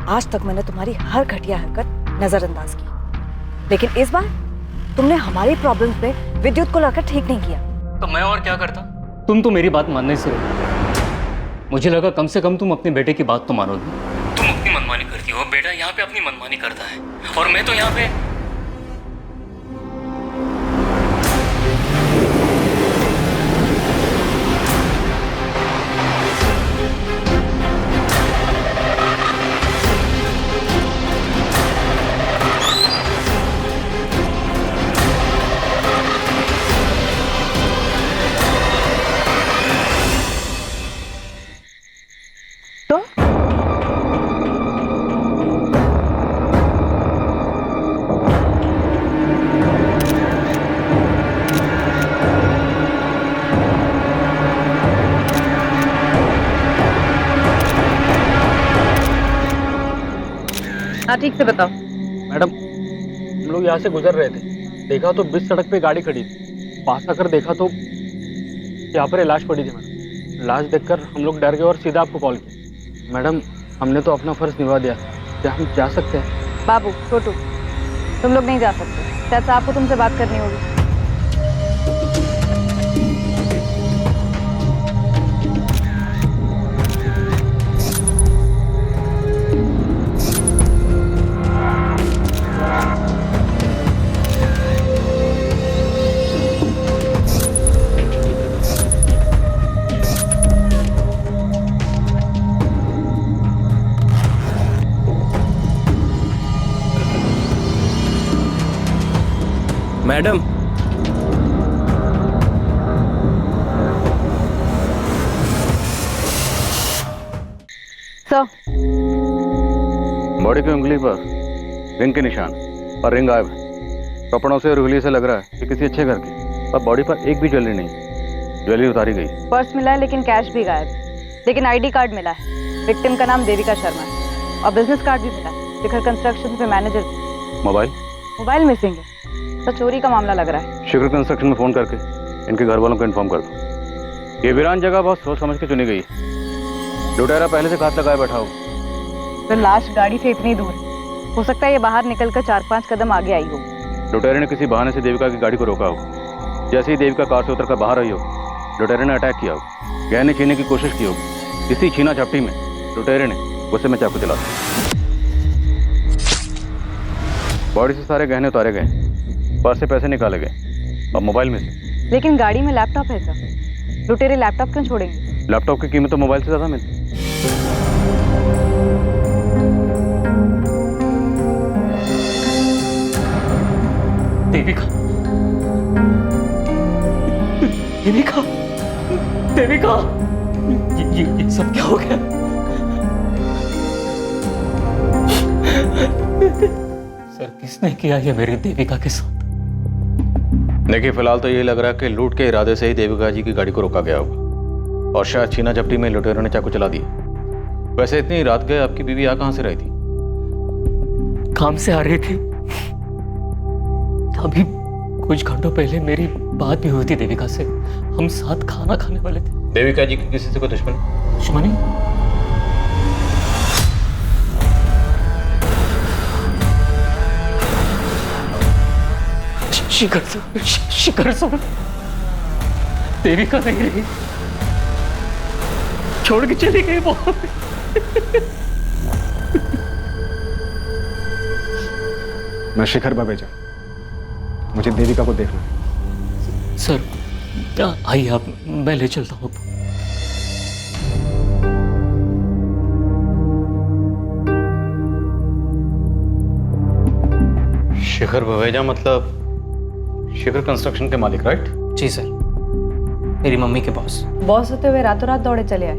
आज तक मैंने तुम्हारी हर घटिया हरकत नजरअंदाज की, लेकिन इस बार तुमने हमारी प्रॉब्लम्स पे विद्युत को लाकर ठीक नहीं किया। तो मैं और क्या करता? तुम तो मेरी बात मानने से रोकी। मुझे लगा कम से कम तुम अपने बेटे की बात तो मानोगी। तुम अपनी मनमानी करती हो, बेटा यहाँ पे अपनी मनमानी करता है, और मैं तो यहाँ पे। हाँ, ठीक से बताओ। मैडम, हम लोग यहाँ से गुजर रहे थे, देखा तो बीच सड़क पे गाड़ी खड़ी थी। पास आकर देखा तो यहाँ पर लाश पड़ी थी। मैडम, लाश देखकर हम लोग डर गए और सीधा आपको कॉल किया। मैडम, हमने तो अपना फर्ज निभा दिया, क्या हम जा सकते हैं? बाबू, छोटू, तुम लोग नहीं जा सकते। शायद आपको तुमसे बात करनी होगी। मैडम, सर, बॉडी की उंगली पर रिंग के निशान और रिंग गायब है। कपड़ों से और उंगली से लग रहा है कि किसी अच्छे घर की, पर बॉडी पर एक भी ज्वेलरी नहीं। ज्वेलरी उतारी गई। पर्स मिला है लेकिन कैश भी गायब। लेकिन आईडी कार्ड मिला है। विक्टिम का नाम देविका शर्मा है और बिजनेस कार्ड भी मिला है। शिखर कंस्ट्रक्शन पे मैनेजर। मोबाइल मोबाइल मिसिंग है। तो चोरी का मामला लग रहा है। शिखर कंस्ट्रक्शन में फोन करके इनके घर वालों को इन्फॉर्म कर दो। ये वीरान जगह बहुत सोच समझ के चुनी गई है। लुटेरा पहले से घात लगाए बैठा हो। तो लाश गाड़ी से इतनी दूर, हो सकता है ये बाहर निकलकर 4-5 कदम आगे आई हो। लुटेरे ने किसी बहाने से देविका की गाड़ी को रोका हो। जैसे ही देविका कार से उतरकर बाहर आई हो, लुटेरे ने अटैक किया हो। गहने छीनने की कोशिश की होगी। इसी छीना झपटी में लुटेरे ने गुस्से में चाकू चला दिया। बॉडी से सारे गहने उतारे गए, पर्स से पैसे निकाले गए और मोबाइल में से। लेकिन गाड़ी में लैपटॉप है सर, लुटेरे लैपटॉप क्यों छोड़ेंगे? लैपटॉप की कीमत तो मोबाइल से ज्यादा मिलती। देविका, देविका, देविका, ये सब क्या हो गया? सर, किसने किया ये मेरी देविका के साथ? देखिए, फिलहाल तो यही लग रहा है कि लूट के इरादे से ही देविका जी की गाड़ी को रोका गया होगा और शायद छीना झपटी में लुटेरों ने चाकू चला दिया। वैसे इतनी रात गए आपकी बीवी यहाँ कहाँ से रही थी? काम से आ रही थी। अभी कुछ घंटों पहले मेरी बात भी हुई थी देविका से। हम साथ खाना खाने वाले थे। देविका जी की किसी से कोई दुश्मनी? शिखर से देविका नहीं रही, छोड़ के चली गई वो। मैं शिखर बवेजा, मुझे देविका को देखना है। सर आइए आप, मैं ले चलता हूँ। शिखर बवेजा मतलब शिखर कंस्ट्रक्शन के मालिक, राइट? जी सर, मेरी मम्मी के बॉस। बॉस होते हुए रातों रात दौड़े चले आए।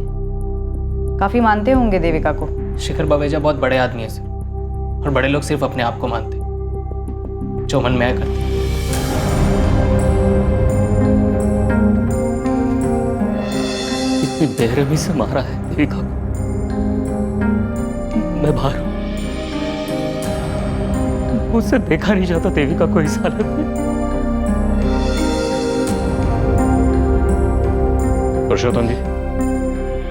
काफी मानते होंगे देविका को। शिखर बवेजा बहुत बड़े आदमी है सर, और बड़े लोग सिर्फ अपने आप को मानते, जो मन में आया करते। इतनी बेरहमी से मारा है देविका को। मैं बाहर हूं, मुझसे देखा नहीं जाता देविका को इस हालत में। पुरुषोत्तम जी,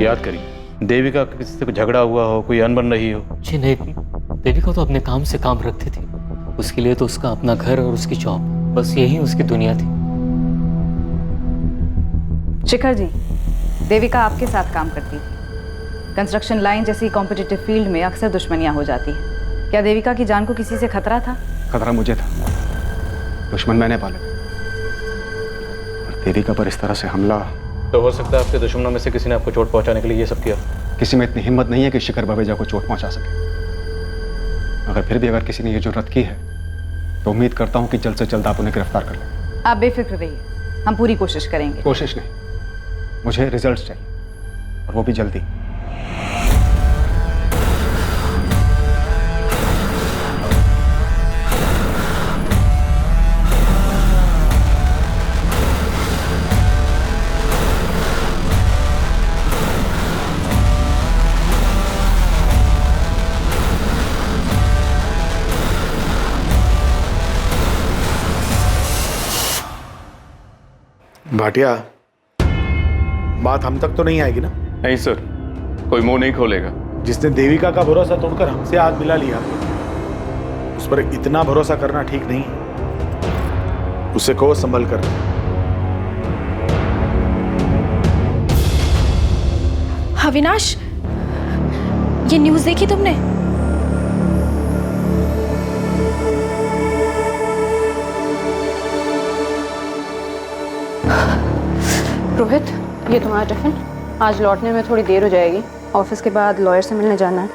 याद करिए, देविका का किसी से कोई झगड़ा हुआ हो, कोई अनबन रही हो? जी नहीं, देविका तो अपने काम से काम रखती थी। उसके लिए तो उसका अपना घर और उसकी जॉब, बस यही उसकी दुनिया थी। शिखर जी, देविका आपके साथ काम करती थी। कंस्ट्रक्शन लाइन जैसी कॉम्पिटिटिव फील्ड में अक्सर दुश्मनियां हो जाती हैं। क्या देविका की जान को किसी से खतरा था? खतरा मुझे था, दुश्मन मैंने पाले। और देविका पर इस तरह से हमला। तो हो सकता है आपके दुश्मनों में से किसी ने आपको चोट पहुंचाने के लिए ये सब किया। किसी में इतनी हिम्मत नहीं है कि शिखर बवेजा को चोट पहुंचा सके। अगर फिर भी अगर किसी ने ये जुर्रत की है तो उम्मीद करता हूं कि जल्द से जल्द आप उन्हें गिरफ्तार कर लें। आप बेफिक्र रहिए, हम पूरी कोशिश करेंगे। कोशिश नहीं, मुझे रिजल्ट्स चाहिए, और वो भी जल्दी। भाटिया, बात हम तक तो नहीं आएगी ना? नहीं सर, कोई मुंह नहीं खोलेगा। जिसने देविका का भरोसा तोड़कर हमसे हाथ मिला लिया, उस पर इतना भरोसा करना ठीक नहीं। उसे को संभल कर। अविनाश, ये न्यूज़ देखी तुमने? रोहित, ये तुम्हारा टिफिन। आज लौटने में थोड़ी देर हो जाएगी। ऑफिस के बाद लॉयर से मिलने जाना है।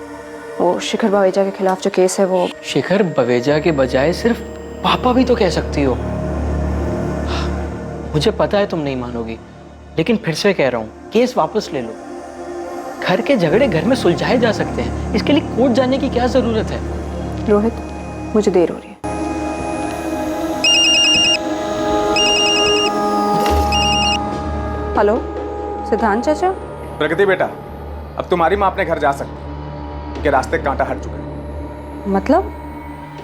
वो शिखर बवेजा के खिलाफ जो केस है वो। शिखर बवेजा के बजाय सिर्फ पापा भी तो कह सकती हो। मुझे पता है तुम नहीं मानोगी, लेकिन फिर से कह रहा हूँ, केस वापस ले लो। घर के झगड़े घर में सुलझाए जा सकते हैं, इसके लिए कोर्ट जाने की क्या जरूरत है? रोहित, मुझे देर हो रही है। हेलो, सिद्धांत चाचा। प्रगति बेटा, अब तुम्हारी माँ अपने घर जा सकती है, क्योंकि रास्ते कांटा हट चुके हैं। मतलब?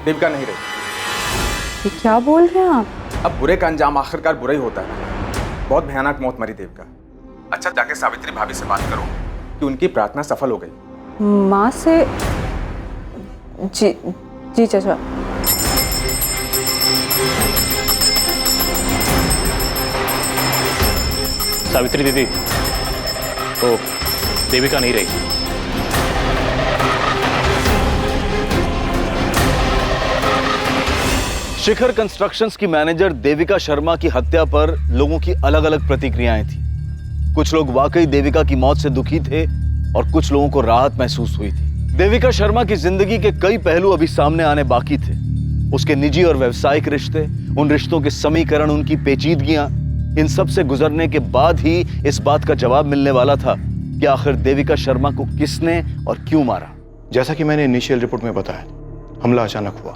देविका नहीं रही। ये क्या बोल रहे हैं आप? अब बुरे का अंजाम आखिरकार बुरा ही होता है। बहुत भयानक मौत मरी देविका। अच्छा, जाके सावित्री भाभी से बात करो कि उनकी प्रार्थना सफल हो गई। माँ से? जी जी चाचा। सावित्री दीदी तो देविका नहीं रही। शिखर कंस्ट्रक्शंस की मैनेजर देविका शर्मा की हत्या पर लोगों की अलग अलग प्रतिक्रियाएं थी। कुछ लोग वाकई देविका की मौत से दुखी थे और कुछ लोगों को राहत महसूस हुई थी। देविका शर्मा की जिंदगी के कई पहलू अभी सामने आने बाकी थे। उसके निजी और व्यावसायिक रिश्ते, उन रिश्तों के समीकरण, उनकी पेचीदगियां, इन सब से गुजरने के बाद ही इस बात का जवाब मिलने वाला था कि आखिर देविका शर्मा को किसने और क्यों मारा। जैसा कि मैंने इनिशियल रिपोर्ट में बताया, हमला अचानक हुआ,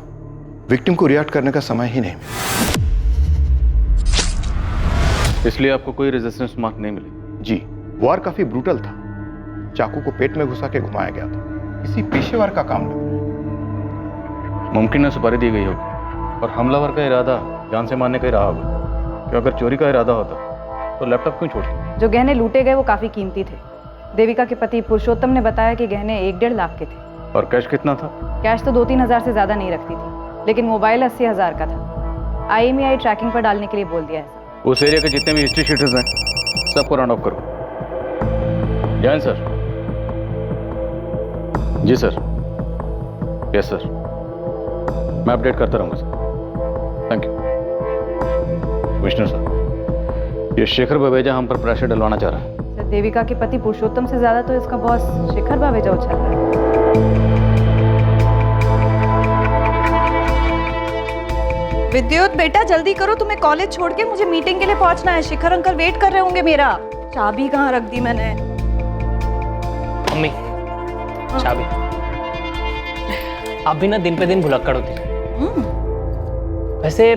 विक्टिम को रिएक्ट करने का समय ही नहीं मिला, इसलिए आपको कोई रेजिस्टेंस मार्क नहीं मिली। जी, वार काफी ब्रूटल था। चाकू को पेट में घुसा के घुमाया गया था। किसी पेशेवर का काम लग रहा है। मुमकिन है सुपारी दी गई होगी और हमलावर का इरादा जान से मारने का ही रहा होगा। कि अगर चोरी का इरादा होता तो लैपटॉप क्यों छोड़ती? जो गहने लूटे गए वो काफी कीमती थे। देविका के पति पुरुषोत्तम ने बताया कि गहने 1-1.5 लाख के थे। और कैश कितना था? कैश तो 2-3 हजार से ज्यादा नहीं रखती थी, लेकिन मोबाइल 80 हजार का था। IMEI ट्रैकिंग पर डालने के लिए बोल दिया है। उस एरिया के जितने भी हिस्ट्री शीटर्स हैं सबको राउंड ऑफ करो। जैन सर। जी सर। यस सर, मैं अपडेट करता रहूंगा sir. Thank you. Vishnu sir, ये शेखर बवेजा हम पर प्रेशर डलवाना चाह रहा है। सर, देविका के पति पुरुषोत्तम से ज्यादा तो इसका बॉस शेखर बवेजा उछल रहा है। विद्युत बेटा जल्दी करो, तुम्हें कॉलेज छोड़ के मुझे मीटिंग के लिए पहुंचना है। शिखर अंकल वेट कर रहे होंगे मेरा। चाबी कहाँ रख दी मैंने? मम्मी, चाबी। आप भी ना दिन पे दिन भुलक्कड़ होती है। वैसे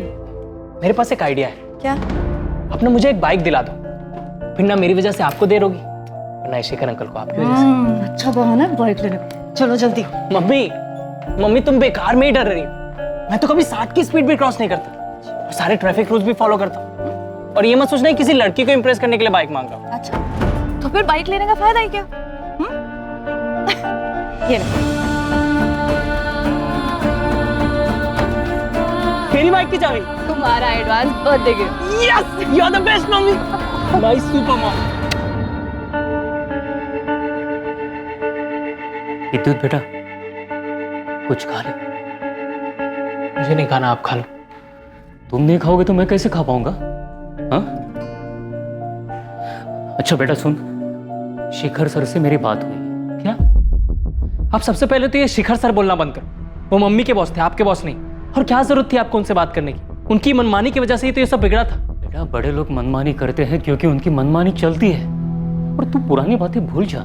मेरे पास एक आइडिया है। क्या? आप ना मुझे एक बाइक दिला दो, फिर ना मेरी वजह से आपको देर होगी और ना शेखर अंकल को आपकी वजह से। अच्छा बहाना है बाइक लेने का। चलो जल्दी। मम्मी तुम बेकार में ही डर रही हो। मैं तो कभी 60 की स्पीड भी क्रॉस नहीं करता और सारे ट्रैफिक रूल्स भी फॉलो करता हूँ। और ये मत सोचना किसी लड़की को इंप्रेस करने के लिए बाइक मांग रहा हूँ। अच्छा, तो फिर बाइक लेने का फायदा ही क्या? ये मेरी बाइक की चाबी। तुम्हारा advance birthday gift. Yes, you are the best mummy, my super mom. Vidyut बेटा, कुछ खा ले। मुझे नहीं खाना, आप खा लो। तुम नहीं खाओगे तो मैं कैसे खा पाऊंगा? हाँ? अच्छा बेटा सुन, शिखर सर से मेरी बात हुई। क्या? आप सबसे पहले तो ये शिखर सर बोलना बंद करो। वो मम्मी के बॉस थे, आपके बॉस नहीं। और क्या जरूरत थी आपको उनसे बात करने की? उनकी मनमानी की वजह से ही तो ये सब बिगड़ा था। बेटा, बड़े लोग मनमानी करते हैं क्योंकि उनकी मनमानी चलती है। और तू पुरानी बातें भूल जा।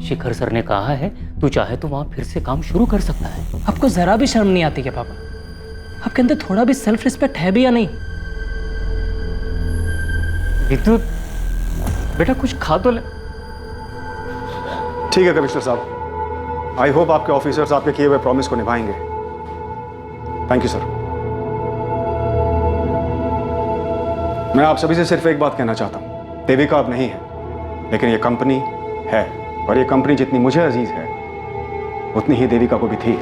शिखर सर ने कहा है तू चाहे तो वहां फिर से काम शुरू कर सकता है। आपको जरा भी शर्म नहीं आती क्या पापा? आपके अंदर थोड़ा भी सेल्फ रिस्पेक्ट है भी या नहीं? विद्युत बेटा कुछ खा तो ले। ठीक है कमिश्नर साहब, आई होप आपके ऑफिसर्स आपके किए हुए प्रॉमिस को निभाएंगे। Thank you sir. मैं आप सभी से सिर्फ एक बात कहना चाहता हूं, देविका अब नहीं है, लेकिन ये कंपनी है और ये कंपनी जितनी मुझे अजीज है उतनी ही देविका को भी थी।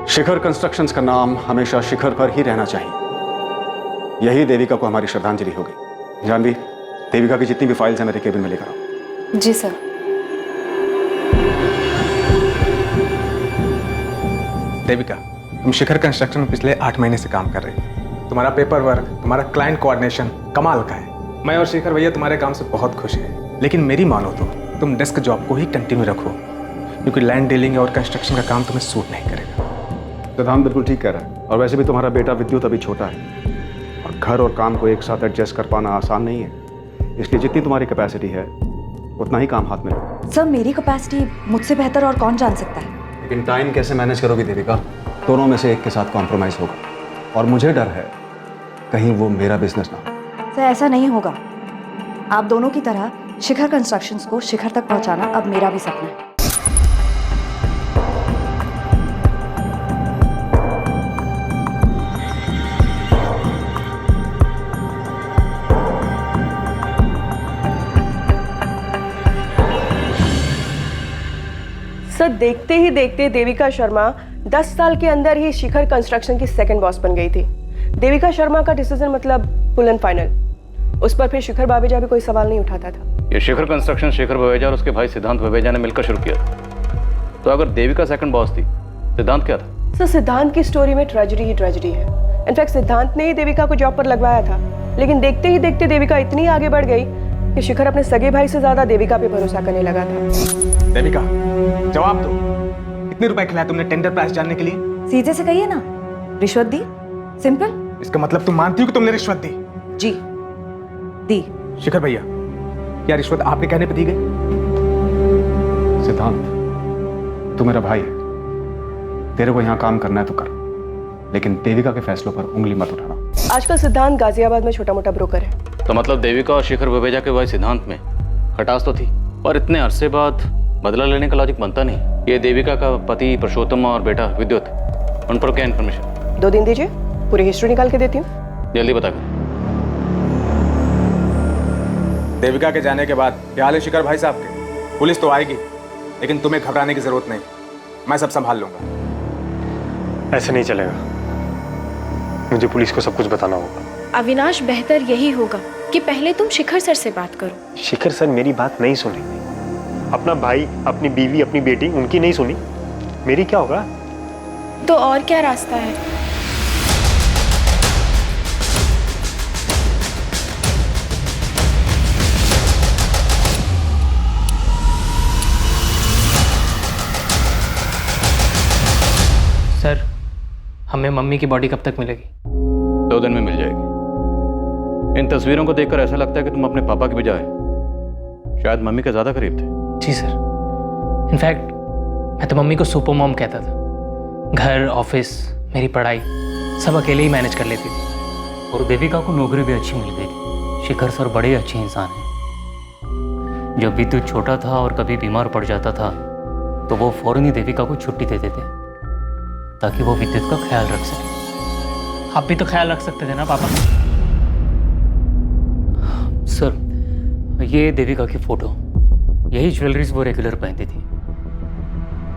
शिखर कंस्ट्रक्शंस का नाम हमेशा शिखर पर ही रहना चाहिए। यही देविका को हमारी श्रद्धांजलि होगी। जानवी, देविका की जितनी भी फाइल्स हैं मेरे केबिन में लेकर आओ। जी सर। देविका, हम शिखर कंस्ट्रक्शन में पिछले 8 महीने से काम कर रहे हैं। तुम्हारा पेपर वर्क, तुम्हारा क्लाइंट कोऑर्डिनेशन कमाल का है। मैं और शेखर भैया तुम्हारे काम से बहुत खुश हैं। लेकिन मेरी मानो तो तुम डेस्क जॉब को ही कंटिन्यू रखो, क्योंकि लैंड डीलिंग और कंस्ट्रक्शन का काम तुम्हें सूट नहीं करेगा। प्रधान बिल्कुल ठीक कह रहा है। और वैसे भी तुम्हारा बेटा विद्युत अभी छोटा है और घर और काम को एक साथ एडजस्ट कर पाना आसान नहीं है। इसलिए जितनी तुम्हारी कैपेसिटी है उतना ही काम हाथ में लो। सर, मेरी कैपेसिटी मुझसे बेहतर और कौन जान सकता है? लेकिन टाइम कैसे मैनेज करोगी देविका? दोनों में से एक के साथ कॉम्प्रोमाइज होगा और मुझे डर है कहीं वो मेरा बिजनेस ना हो। सर, ऐसा नहीं होगा। आप दोनों की तरह शिखर कंस्ट्रक्शंस को शिखर तक पहुंचाना अब मेरा भी सपना है। सर देखते ही देखते देविका शर्मा 10 साल के अंदर ही शिखर कंस्ट्रक्शन की सेकंड बॉस बन गई थी। देविका शर्मा का डिसीजन मतलब फुल एंड फाइनल। उस पर फिर शिखर बावेजा भी कोई सवाल नहीं उठाता था। ये शिखर कंस्ट्रक्शन शेखर बवेजा और उसके भाई सिद्धांत बवेजा ने मिलकर शुरू किया था। तो अगर देविका सेकंड बॉस थी, सिद्धांत क्या था? सर सिद्धांत की स्टोरी में ट्रेजेडी ही ट्रेजेडी है। इनफैक्ट सिद्धांत ने ही देविका को जॉब पर लगवाया था, लेकिन देखते ही देखते देविका इतनी आगे बढ़ गई कि शिखर अपने सगे भाई से ज्यादा देविका पे भरोसा करने लगा था। देविका, जवाब दो, कितने रुपए खिलाए तुमने टेंडर प्राइस जानने के लिए? सीधे से कहिए ना, रिश्वत दी, सिंपल। इसका मतलब तुम मानती हो कि तुमने रिश्वत दी? जी दी। शिखर भैया, क्या रिश्वत आपके कहने पे दी गई? सिद्धांत, तू मेरा भाई है, तेरे को यहाँ काम करना है तो कर, लेकिन देविका के फैसलों पर उंगली मत उठाना। आजकल सिद्धांत गाजियाबाद में छोटा मोटा ब्रोकर है। तो मतलब देविका और शिखर बवेजा के भाई सिद्धांत में खटास तो थी, और इतने अरसे बाद बदला लेने का लॉजिक बनता नहीं। ये देविका का पति पुरुषोत्तम और बेटा विद्युत, उन पर क्या इन्फॉर्मेशन? 2 दिन दीजिए, पूरी हिस्ट्री निकाल के देती हूँ। जल्दी बता कर। देविका के जाने के बाद क्या हाल है शिखर भाई साहब के? पुलिस तो आएगी, लेकिन तुम्हें घबराने की जरूरत नहीं, मैं सब संभाल लूंगा। ऐसे नहीं चलेगा, मुझे पुलिस को सब कुछ बताना होगा। अविनाश, बेहतर यही होगा कि पहले तुम शिखर सर से बात करो। शिखर सर मेरी बात नहीं सुनेंगे। अपना भाई, अपनी बीवी, अपनी बेटी, उनकी नहीं सुनी, मेरी क्या होगा? तो और क्या रास्ता है? सर, हमें मम्मी की बॉडी कब तक मिलेगी? 2 दिन में मिल जाएगी। इन तस्वीरों को देखकर ऐसा लगता है कि तुम अपने पापा के बजाय शायद मम्मी के ज्यादा करीब थे। जी सर, इनफैक्ट मैं तो मम्मी को सुपर मॉम कहता था। घर, ऑफिस, मेरी पढ़ाई सब अकेले ही मैनेज कर लेती थी। और देविका को नौकरी भी अच्छी मिल गई थी। शिखर सर बड़े अच्छे इंसान हैं। जब विद्युत छोटा था और कभी बीमार पड़ जाता था तो वो फौरन ही देविका को छुट्टी दे देते ताकि वो विद्युत का ख्याल रख सके। आप भी तो ख्याल रख सकते थे ना पापा? सर, ये देविका की फोटो, यही ज्वेलरीज वो रेगुलर पहनती थी।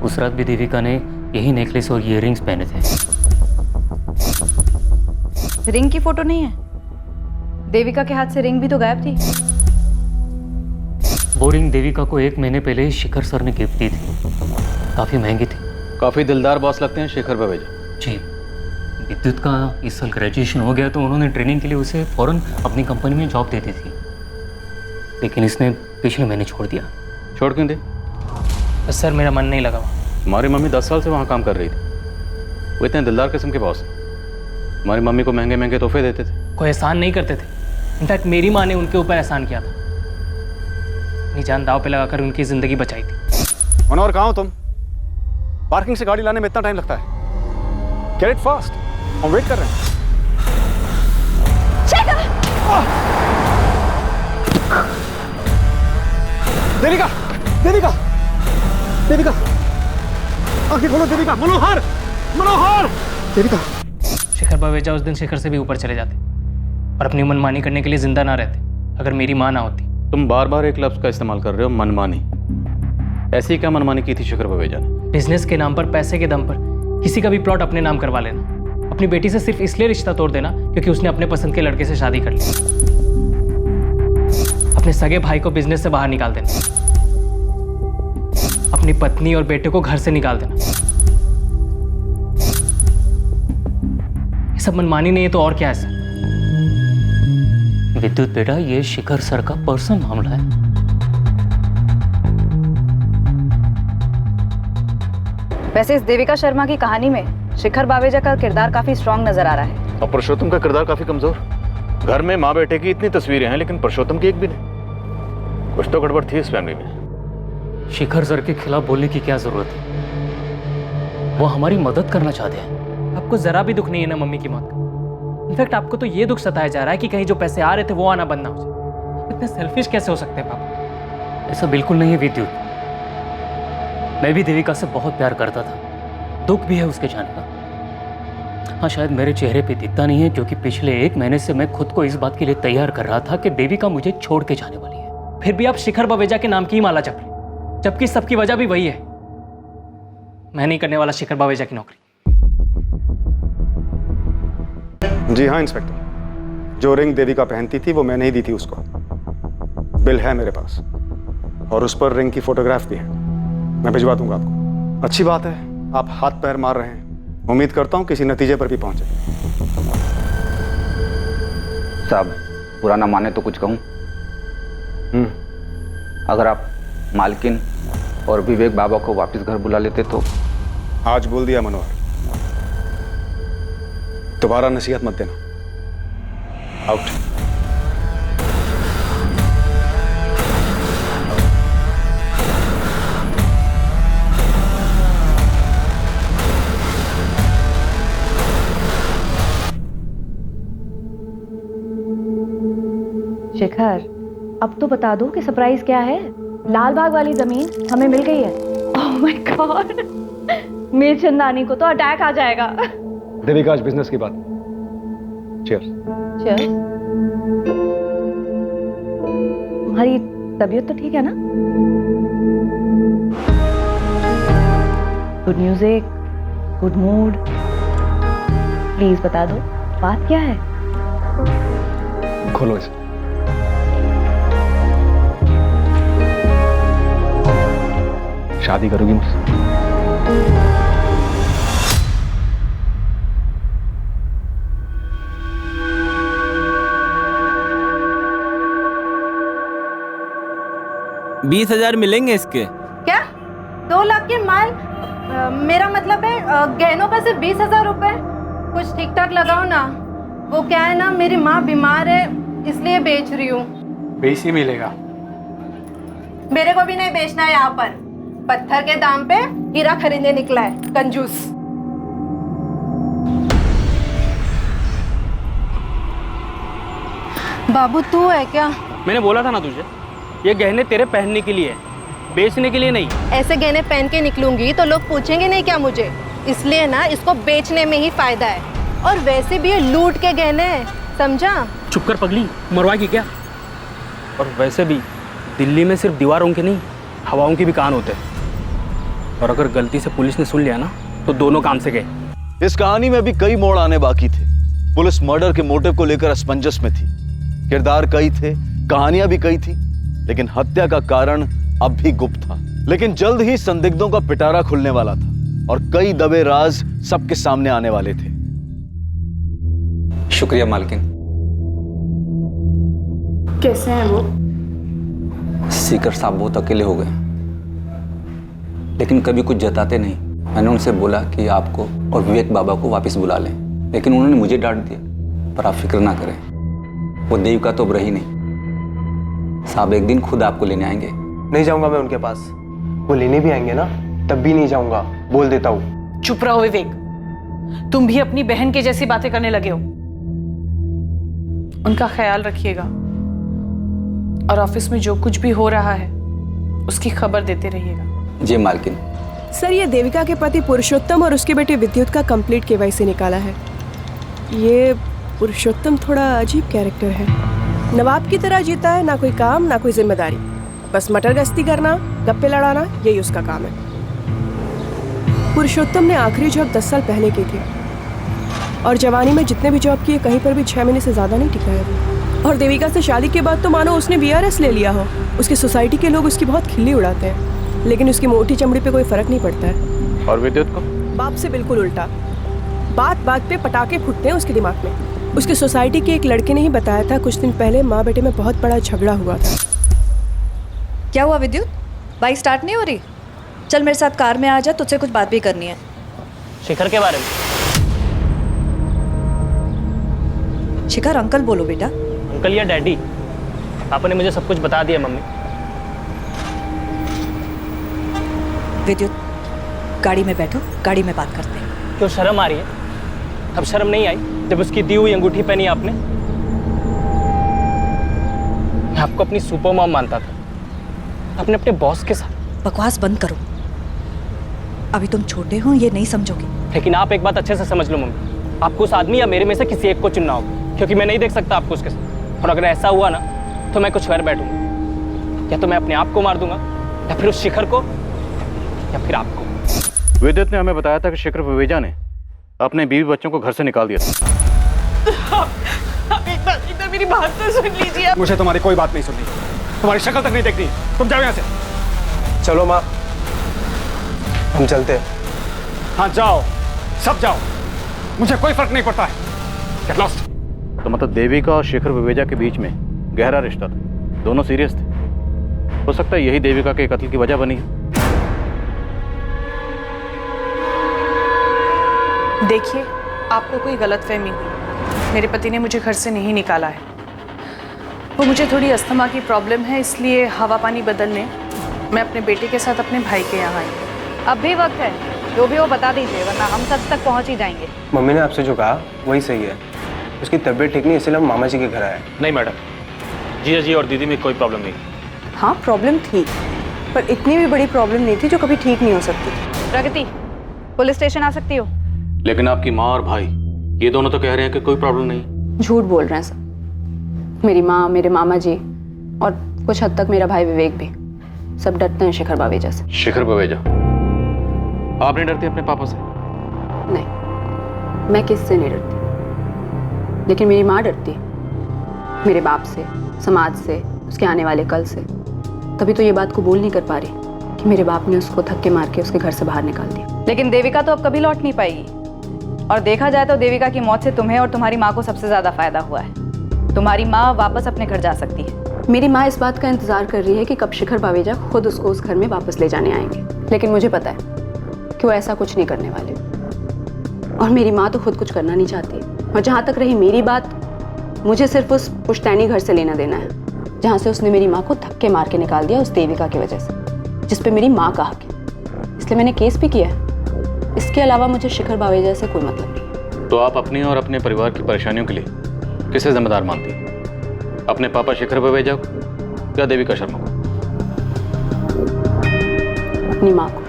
उस रात भी देविका ने यही नेकलेस और ईयररिंग्स पहने थे। रिंग की फोटो नहीं है? देविका के हाथ से रिंग भी तो गायब थी। वो रिंग देविका को 1 महीने पहले ही शिखर सर ने गिफ्ट दी थी। काफी महंगी थी। काफी दिलदार बॉस लगते हैं शिखर बवेजा जी। विद्युत का इस साल ग्रेजुएशन हो गया तो उन्होंने ट्रेनिंग के लिए उसे फौरन अपनी कंपनी में जॉब दे दी थी, लेकिन इसने पिछले महीने छोड़ दिया। छोड़ क्यों दे? सर, मेरा मन नहीं लगा। हमारी मम्मी 10 साल से वहाँ काम कर रही थी। वो इतने दिलदार किस्म के बॉस हैं। हमारी मम्मी को महंगे महंगे तोहफे देते थे। कोई एहसान नहीं करते थे। इनफैक्ट मेरी माँ ने उनके ऊपर एहसान किया था। अपनी जान दाव पे लगाकर उनकी जिंदगी बचाई थी। मनोहर, कहाँ हो तुम? पार्किंग से गाड़ी लाने में इतना टाइम लगता है? गेट इट फास्ट, हम वेट कर रहे हैं। देविका, देविका, देविका, आंखें खोलो देविका। मनोहर, मनोहर, देविका। शिखर बवेजा उस दिन शिखर से भी ऊपर चले जाते और अपनी मनमानी करने के लिए जिंदा ना रहते अगर मेरी माँ ना होती। तुम बार बार एक लफ्ज का इस्तेमाल कर रहे हो, मनमानी। ऐसी क्या मनमानी की थी शिखर बवेजा ने? बिजनेस के नाम पर, पैसे के दम पर किसी का भी प्लॉट अपने नाम करवा लेना। अपनी बेटी से सिर्फ इसलिए रिश्ता तोड़ देना क्योंकि उसने अपने पसंद के लड़के से शादी कर ली। अपने सगे भाई को बिजनेस से बाहर निकाल देना। अपनी पत्नी और बेटे को घर से निकाल देना। ये सब मनमानी नहीं है तो और क्या है सर? विद्युत बेटा, ये शिखर सर का पर्सनल मामला है। वैसे इस देविका शर्मा की कहानी में शिखर बावेजा का किरदार काफी स्ट्रांग नजर आ रहा है। और पुरुषोत्तम का किरदार काफी कमजोर। घर में माँ बेटे की इतनी तस्वीरें हैं लेकिन पुरुषोत्तम की एक भी नहीं। कुछ तो गड़बड़ थी इस फैमिली में। शिखर सर के खिलाफ बोलने की क्या जरूरत है? वो हमारी मदद करना चाहते हैं। आपको जरा भी दुख नहीं है ना मम्मी की मौत का? इनफैक्ट आपको तो ये दुख सताया जा रहा है कि कहीं जो पैसे आ रहे थे वो आना बंद ना हो जाए। इतने सेल्फिश कैसे हो सकते हैं पापा? ऐसा बिल्कुल नहीं है विद्युत। मैं भी देविका से बहुत प्यार करता था। दुख भी है उसके जाने का। हाँ, शायद मेरे चेहरे पे दिखता नहीं है क्योंकि पिछले 1 महीने से मैं खुद को इस बात के लिए तैयार कर रहा था कि देविका मुझे छोड़ के जाने वाली है। फिर भी आप शिखर बवेजा के नाम की ही माला जप रहे, जबकि सबकी वजह भी वही है। मैं नहीं करने वाला शिखर बावेजा की नौकरी। जी हाँ इंस्पेक्टर, जो रिंग देविका पहनती थी वो मैंने ही दी थी उसको। बिल है मेरे पास और उस पर रिंग की फोटोग्राफ भी है। मैं भिजवा दूंगा आपको। अच्छी बात है, आप हाथ पैर मार रहे हैं। उम्मीद करता हूं किसी नतीजे पर भी पहुंचे। साहब, बुरा ना माने तो कुछ कहूं? अगर आप मालकिन और विवेक बाबा को वापस घर बुला लेते तो। आज बोल दिया मनोहर, दोबारा नसीहत मत देना। आउट। शिखर, अब तो बता दो कि सरप्राइज क्या है। लाल बाग वाली जमीन हमें मिल गई है। Oh my God, Mir Chandani को तो अटैक आ जाएगा। देविका, आज बिजनेस की बात। चीयर्स। चल, तुम्हारी तबीयत तो ठीक है ना? Good music, good mood. Please बता दो बात क्या है। खोलो इसे। शादी करोगी मुझसे? $20,000 मिलेंगे इसके। क्या 2 लाख के माल? मेरा मतलब है गहनों का सिर्फ 20,000 रुपए। कुछ ठीक ठाक लगाओ ना। वो क्या है ना, मेरी माँ बीमार है इसलिए बेच रही हूँ। बेसी मिलेगा। मेरे को भी नहीं बेचना है। यहाँ पर पत्थर के दाम पे हीरा खरीदने निकला है कंजूस। बाबू तू है क्या? मैंने बोला था ना तुझे, ये गहने तेरे पहनने के लिए है, बेचने के लिए नहीं। ऐसे गहने पहन के निकलूंगी तो लोग पूछेंगे नहीं क्या मुझे? इसलिए ना इसको बेचने में ही फायदा है। और वैसे भी ये लूट के गहने हैं, समझा? चुप कर पगली, मरवाएगी क्या? और वैसे भी दिल्ली में सिर्फ दीवारों के नहीं, हवाओं के भी कान होते हैं। और अगर गलती से पुलिस ने सुन लिया ना तो दोनों काम से गए। इस कहानी में भी कई मोड़ आने बाकी थे। पुलिस मर्डर के मोटिव को लेकर असमंजस में थी। किरदार कई थे, कहानियां भी कई थी, लेकिन हत्या का कारण अब भी गुप्त था। लेकिन जल्द ही संदिग्धों का पिटारा खुलने वाला था और कई दबे राज सबके सामने आने वाले थे। शुक्रिया मालकिन। कैसे हैं वो? सीकर साहब बहुत अकेले हो गए, लेकिन कभी कुछ जताते नहीं। मैंने उनसे बोला कि आपको और विवेक बाबा को वापस बुला लें, लेकिन उन्होंने मुझे डांट दिया। पर आप फिक्र ना करें, वो देविका तो अब रही नहीं। साहब एक दिन खुद आपको लेने आएंगे। नहीं जाऊंगा मैं उनके पास। वो लेने भी आएंगे ना, तब भी नहीं जाऊंगा, बोल देता हूँ। चुप रहो विवेक, तुम भी अपनी बहन के जैसी बातें करने लगे हो। उनका ख्याल रखिएगा और ऑफिस में जो कुछ भी हो रहा है उसकी खबर देते रहिएगा। जी मालकिन। सर, ये देविका के पति पुरुषोत्तम और उसके बेटे विद्युत का कंप्लीट केवाईसी निकाला है। ये पुरुषोत्तम थोड़ा अजीब कैरेक्टर है। नवाब की तरह जीता है, ना कोई काम ना कोई जिम्मेदारी, बस मटर गश्ती करना, गप्पे लड़ाना, यही उसका काम है। पुरुषोत्तम ने आखिरी जॉब 10 साल पहले की थी और जवानी में जितने भी जॉब किए कहीं पर भी 6 महीने से ज्यादा नहीं टिका है। और देविका से शादी के बाद तो मानो उसने VRS ले लिया हो। उसकी सोसाइटी के लोग उसकी बहुत खिल्ली उड़ाते हैं, लेकिन उसकी मोटी चमड़ी पे कोई फर्क नहीं पड़ता है। और विद्युत को? बाप से बिल्कुल उल्टा। बात बात पे पटाखे फूटते हैं उसके दिमाग में। उसके सोसाइटी के एक लड़के ने ही बताया था कुछ दिन पहले माँ बेटे में बहुत बड़ा झगड़ा हुआ था। क्या हुआ विद्युत? बाइक स्टार्ट नहीं हो रही? चल मेरे साथ कार में आ जा, तुझसे कुछ बात भी करनी है। शिखर के बारे में? शिखर अंकल बोलो बेटा। अंकल या डैडी? पापा ने मुझे सब कुछ बता दिया मम्मी। विद्युत गाड़ी में बैठो, गाड़ी में बात करते हैं। क्यों शर्म आ रही है? अब शर्म नहीं आई जब उसकी दी हुई अंगूठी पहनी आपने? मैं आपको अपनी सुपर मॉम मानता था, आपने अपने बॉस के साथ। बकवास बंद करो, अभी तुम छोटे हो, ये नहीं समझोगे। लेकिन आप एक बात अच्छे से समझ लो मम्मी, आपको उस आदमी या मेरे में से किसी एक को चुनना होगा, क्योंकि मैं नहीं देख सकता आपको उसके साथ। और अगर ऐसा हुआ ना तो मैं कुछ कर बैठूंगा, या तो मैं अपने आप को मार दूंगा, या फिर उस शिखर को, या फिर आपको। विद्युत ने हमें बताया था कि शेखर विवेजा ने अपने बीवी बच्चों को घर से निकाल दिया था। आप एक बार मेरी बात तो सुन लीजिए। मुझे तुम्हारी कोई बात नहीं सुननी, तुम्हारी शक्ल तक नहीं देखनी। तुम जाओ यहाँ से। चलो माँ, हम चलते हैं। हाँ जाओ, सब जाओ, मुझे कोई फर्क नहीं पड़ता है। Get lost। तो मतलब देविका और शेखर विवेजा के बीच में गहरा रिश्ता था, दोनों सीरियस थे। हो सकता है यही देविका के कत्ल की वजह बनी है। देखिए, आपको कोई गलतफहमी हुई। मेरे पति ने मुझे घर से नहीं निकाला है। वो मुझे थोड़ी अस्थमा की प्रॉब्लम है, इसलिए हवा पानी बदलने मैं अपने बेटे के साथ अपने भाई के यहाँ आई। अब भी वक्त है, जो भी वो बता दीजिए, वरना हम सच तक पहुँच ही जाएंगे। मम्मी ने आपसे जो कहा वही सही है। उसकी तबीयत ठीक नहीं, इसलिए हम मामा जी के घर आए। नहीं मैडम, जीजा जी और दीदी में कोई प्रॉब्लम नहीं। हाँ प्रॉब्लम थी, पर इतनी भी बड़ी प्रॉब्लम नहीं थी जो कभी ठीक नहीं हो सकती। प्रगति, पुलिस स्टेशन आ सकती हो? लेकिन आपकी माँ और भाई ये दोनों तो कह रहे हैं कि कोई प्रॉब्लम नहीं। झूठ बोल रहे हैं सब। मेरी माँ, मेरे मामा जी और कुछ हद तक मेरा भाई विवेक भी, सब डरते हैं शेखर बावेजा से। शेखर बावेजा? आप नहीं डरती अपने पापा से? नहीं, मैं किससे नहीं डरती, लेकिन मेरी माँ डरती है, मेरे बाप से, समाज से, उसके आने वाले कल से। तभी तो ये बात को बोल नहीं कर पा रही कि मेरे बाप ने उसको धक्के मार के उसके घर से बाहर निकाल दिया। लेकिन देविका तो अब कभी लौट नहीं पाएगी, और देखा जाए तो देविका की मौत से तुम्हें और तुम्हारी माँ को सबसे ज्यादा फायदा हुआ है। तुम्हारी माँ वापस अपने घर जा सकती है। मेरी माँ इस बात का इंतजार कर रही है कि कब शेखर बावेजा खुद उसको उस घर में वापस ले जाने आएंगे, लेकिन मुझे पता है कि वो ऐसा कुछ नहीं करने वाले। और मेरी माँ तो खुद कुछ करना नहीं चाहती। और जहाँ तक रही मेरी बात, मुझे सिर्फ उस पुश्तैनी घर से लेना देना है जहाँ से उसने मेरी माँ को धक्के मार के निकाल दिया उस देविका की वजह से, जिस पे मेरी माँ का हक है। इसलिए मैंने केस भी किया है। इसके अलावा मुझे शेखर बावेजा से कोई मतलब नहीं। तो आप अपनी और अपने परिवार की परेशानियों के लिए किसे जिम्मेदार मानती हैं? अपने पापा शेखर बावेजा को या देविका शर्मा को? अपनी माँ को।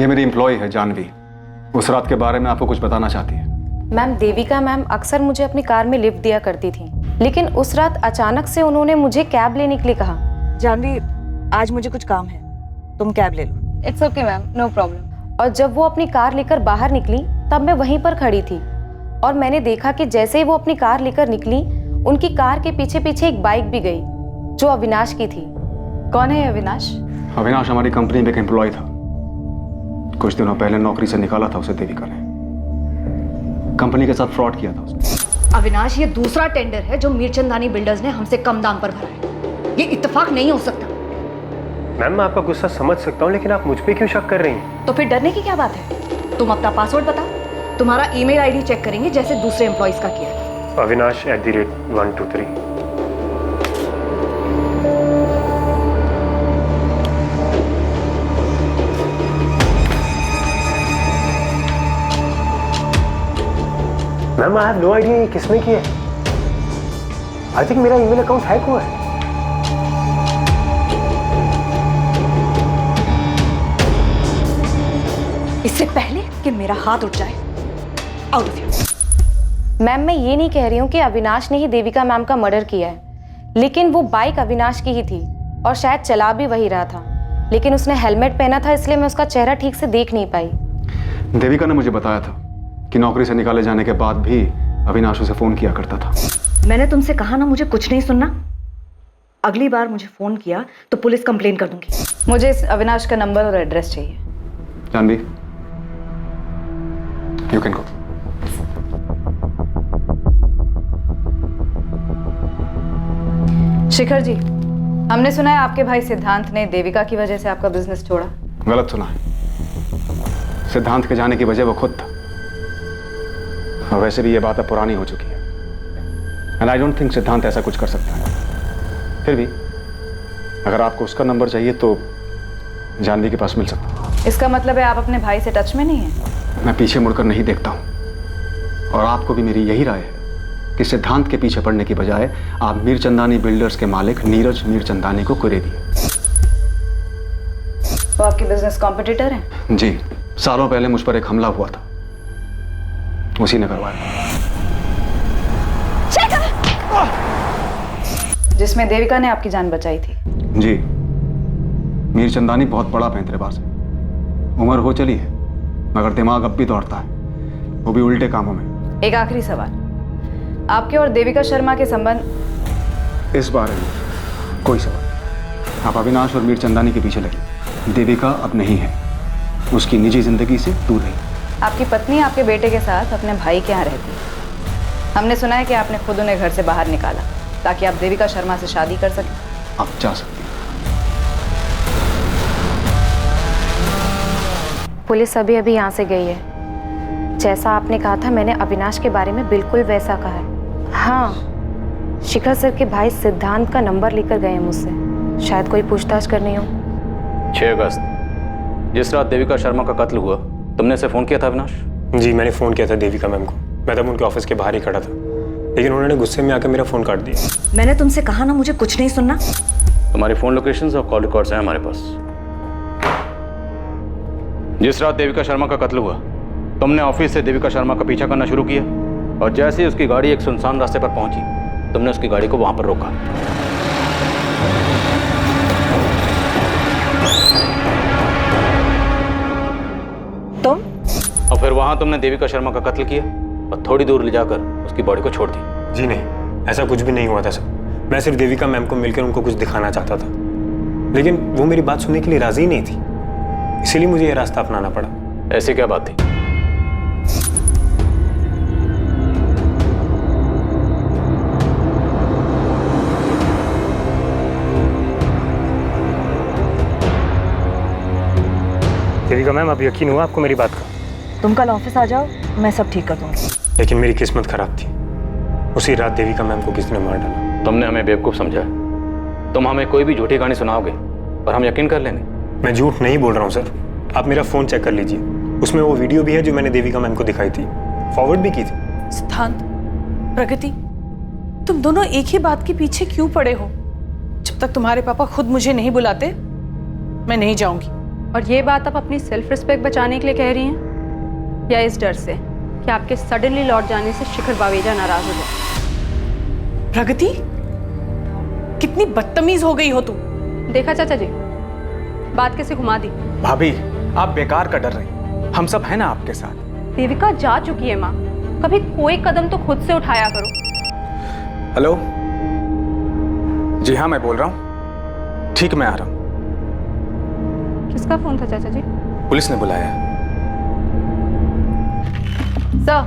ये मेरी एम्प्लॉय है जानवी, उस रात के बारे में आपको कुछ बताना चाहती है। मैम, देविका मैम अक्सर मुझे अपनी कार में लिफ्ट दिया करती थी, लेकिन उस रात अचानक से उन्होंने मुझे कैब लेने के लिए कहा। जानवी, आज मुझे कुछ काम है, तुम कैब ले लो। It's okay ma'am, no problem. और जब वो अपनी कार लेकर बाहर निकली तब मैं वहीं पर खड़ी थी, और मैंने देखा कि जैसे ही वो अपनी कार लेकर निकली, उनकी कार के पीछे पीछे एक बाइक भी गई जो अविनाश की थी। कौन है अविनाश? अविनाश हमारी कंपनी में एक एम्प्लॉय था। कुछ दिनों पहले नौकरी से निकाला था उसे देविका ने। कंपनी के साथ फ्रॉड किया था उसने। अविनाश, ये दूसरा टेंडर है जो मीरचंदानी बिल्डर्स ने हमसे कम दाम पर भरा है। ये इत्तेफाक नहीं हो सकता। मैम, मैं आपका गुस्सा समझ सकता हूँ, लेकिन आप मुझ पे क्यों शक कर रही हैं? तो फिर डरने की क्या बात है? तुम अपना पासवर्ड बताओ, तुम्हारा ईमेल आईडी चेक करेंगे जैसे दूसरे एम्प्लॉइज का किया। Avinash@123। Ma'am, I have no idea ये किसने किया है। आई थिंक मेरा ईमेल अकाउंट हैक हुआ है। इससे पहले कि मेरा हाथ उठ जाए, आउट ऑफ हियर। मैम, मैं ये नहीं कह रही हूँ कि अविनाश ने ही देविका मैम का मर्डर किया है, लेकिन वो बाइक अविनाश की ही थी और शायद चला भी वही रहा था, लेकिन उसने हेलमेट पहना था, इसलिए मैं उसका चेहरा ठीक से देख नहीं पाई। देविका ने मुझे बताया था कि नौकरी से निकाले जाने के बाद भी अविनाश उसे फोन किया करता था। मैंने तुमसे कहा ना मुझे कुछ नहीं सुनना। अगली बार मुझे फोन किया तो पुलिस कंप्लेन कर दूंगी। मुझे इस अविनाश का नंबर और एड्रेस चाहिए। Janvi, you can go. Shikhar ji, हमने सुना है आपके भाई सिद्धांत ने देविका की वजह से आपका बिजनेस छोड़ा। गलत सुना है। सिद्धांत के जाने की वजह वो खुद था, और वैसे भी ये बात अब पुरानी हो चुकी है, एंड आई डोंट थिंक सिद्धांत ऐसा कुछ कर सकता है। फिर भी अगर आपको उसका नंबर चाहिए तो जानवी के पास मिल सकता है। इसका मतलब है आप अपने भाई से टच में नहीं हैं? मैं पीछे मुड़कर नहीं देखता हूँ, और आपको भी मेरी यही राय है कि सिद्धांत के पीछे पड़ने की बजाय आप मीरचंदानी बिल्डर्स के मालिक नीरज मीरचंदानी को कुरे दिए। वो आपके बिजनेस कॉम्पिटिटर हैं? जी, सालों पहले मुझ पर एक हमला हुआ था, उसी ने करवाया। जिसमें देविका ने आपकी जान बचाई थी। जी, मीर चंदानी बहुत बड़ा पैंतरेबाज है। उम्र हो चली है मगर दिमाग अब भी दौड़ता है, वो भी उल्टे कामों में। एक आखिरी सवाल, आपके और देविका शर्मा के संबंध? इस बारे में कोई सवाल। आप अविनाश और मीर चंदानी के पीछे लगे। देविका अब नहीं है, उसकी निजी जिंदगी से दूर रही। आपकी पत्नी आपके बेटे के साथ अपने भाई के यहाँ रहती है। हमने सुना है कि आपने खुद उन्हें घर से बाहर निकाला ताकि आप देविका शर्मा से शादी कर सकें। आप जा सकते हैं। पुलिस अभी अभी यहाँ से गई है। जैसा आपने कहा था मैंने अविनाश के बारे में बिल्कुल वैसा कहा है। हाँ, शिखर सर के भाई सिद्धांत का नंबर लेकर गए हैं मुझसे, शायद कोई पूछताछ करनी हो। 6 अगस्त, जिस रात देविका शर्मा का कत्ल हुआ, तुमने से फोन किया था अविनाश? जी, मैंने फ़ोन किया था देविका मैम को। मैं तब उनके ऑफिस के बाहर ही खड़ा था, लेकिन उन्होंने गुस्से में आकर मेरा फ़ोन काट दिया। मैंने तुमसे कहा ना मुझे कुछ नहीं सुनना। तुम्हारी फ़ोन लोकेशंस और कॉल रिकॉर्ड्स हैं हमारे पास। जिस रात देविका शर्मा का कत्ल हुआ, तुमने ऑफिस से देविका शर्मा का पीछा करना शुरू किया और जैसे ही उसकी गाड़ी एक सुनसान रास्ते पर पहुंची, तुमने उसकी गाड़ी को वहां पर रोका। तुम? और फिर वहां तुमने देविका शर्मा का कत्ल किया और थोड़ी दूर ले जाकर उसकी बॉडी को छोड़ दी। जी नहीं, ऐसा कुछ भी नहीं हुआ था सर। मैं सिर्फ देविका मैम को मिलकर उनको कुछ दिखाना चाहता था, लेकिन वो मेरी बात सुनने के लिए राजी नहीं थी, इसीलिए मुझे यह रास्ता अपनाना पड़ा। ऐसी क्या बात थी? देविका मैम, अब यकीन हुआ आपको मेरी बात का? तुम कल ऑफिस आ जाओ, मैं सब ठीक कर दूंगी। लेकिन मेरी किस्मत खराब थी। उसी रात देविका मैम को किसने मार डाला। तुमने हमें बेवकूफ समझा। तुम हमें कोई भी झूठी कहानी सुनाओगे और हम यकीन कर लेंगे। मैं झूठ नहीं बोल रहा हूँ सर, आप मेरा फ़ोन चेक कर लीजिए, उसमें वो वीडियो भी है जो मैंने देविका मैम को दिखाई थी, फॉरवर्ड भी की थी। सिद्धांत, प्रगति, तुम दोनों एक ही बात के पीछे क्यों पड़े हो? जब तक तुम्हारे पापा खुद मुझे नहीं बुलाते, मैं नहीं जाऊंगी। और ये बात आप अपनी सेल्फ रिस्पेक्ट बचाने के लिए कह रही हैं या इस डर से कि आपके सडनली लौट जाने से शिखर बावेजा नाराज हो जाए? प्रगति, कितनी बदतमीज हो गई हो तुम। देखा चाचा जी, बात कैसे घुमा दी। भाभी, आप बेकार का डर रही, हम सब हैं ना आपके साथ। देविका जा चुकी है माँ, कभी कोई कदम तो खुद से उठाया करो। हेलो, जी हाँ मैं बोल रहा हूँ। ठीक, मैं आ रहा हूँ। किसका फोन था चाचा जी? पुलिस ने बुलाया। सर,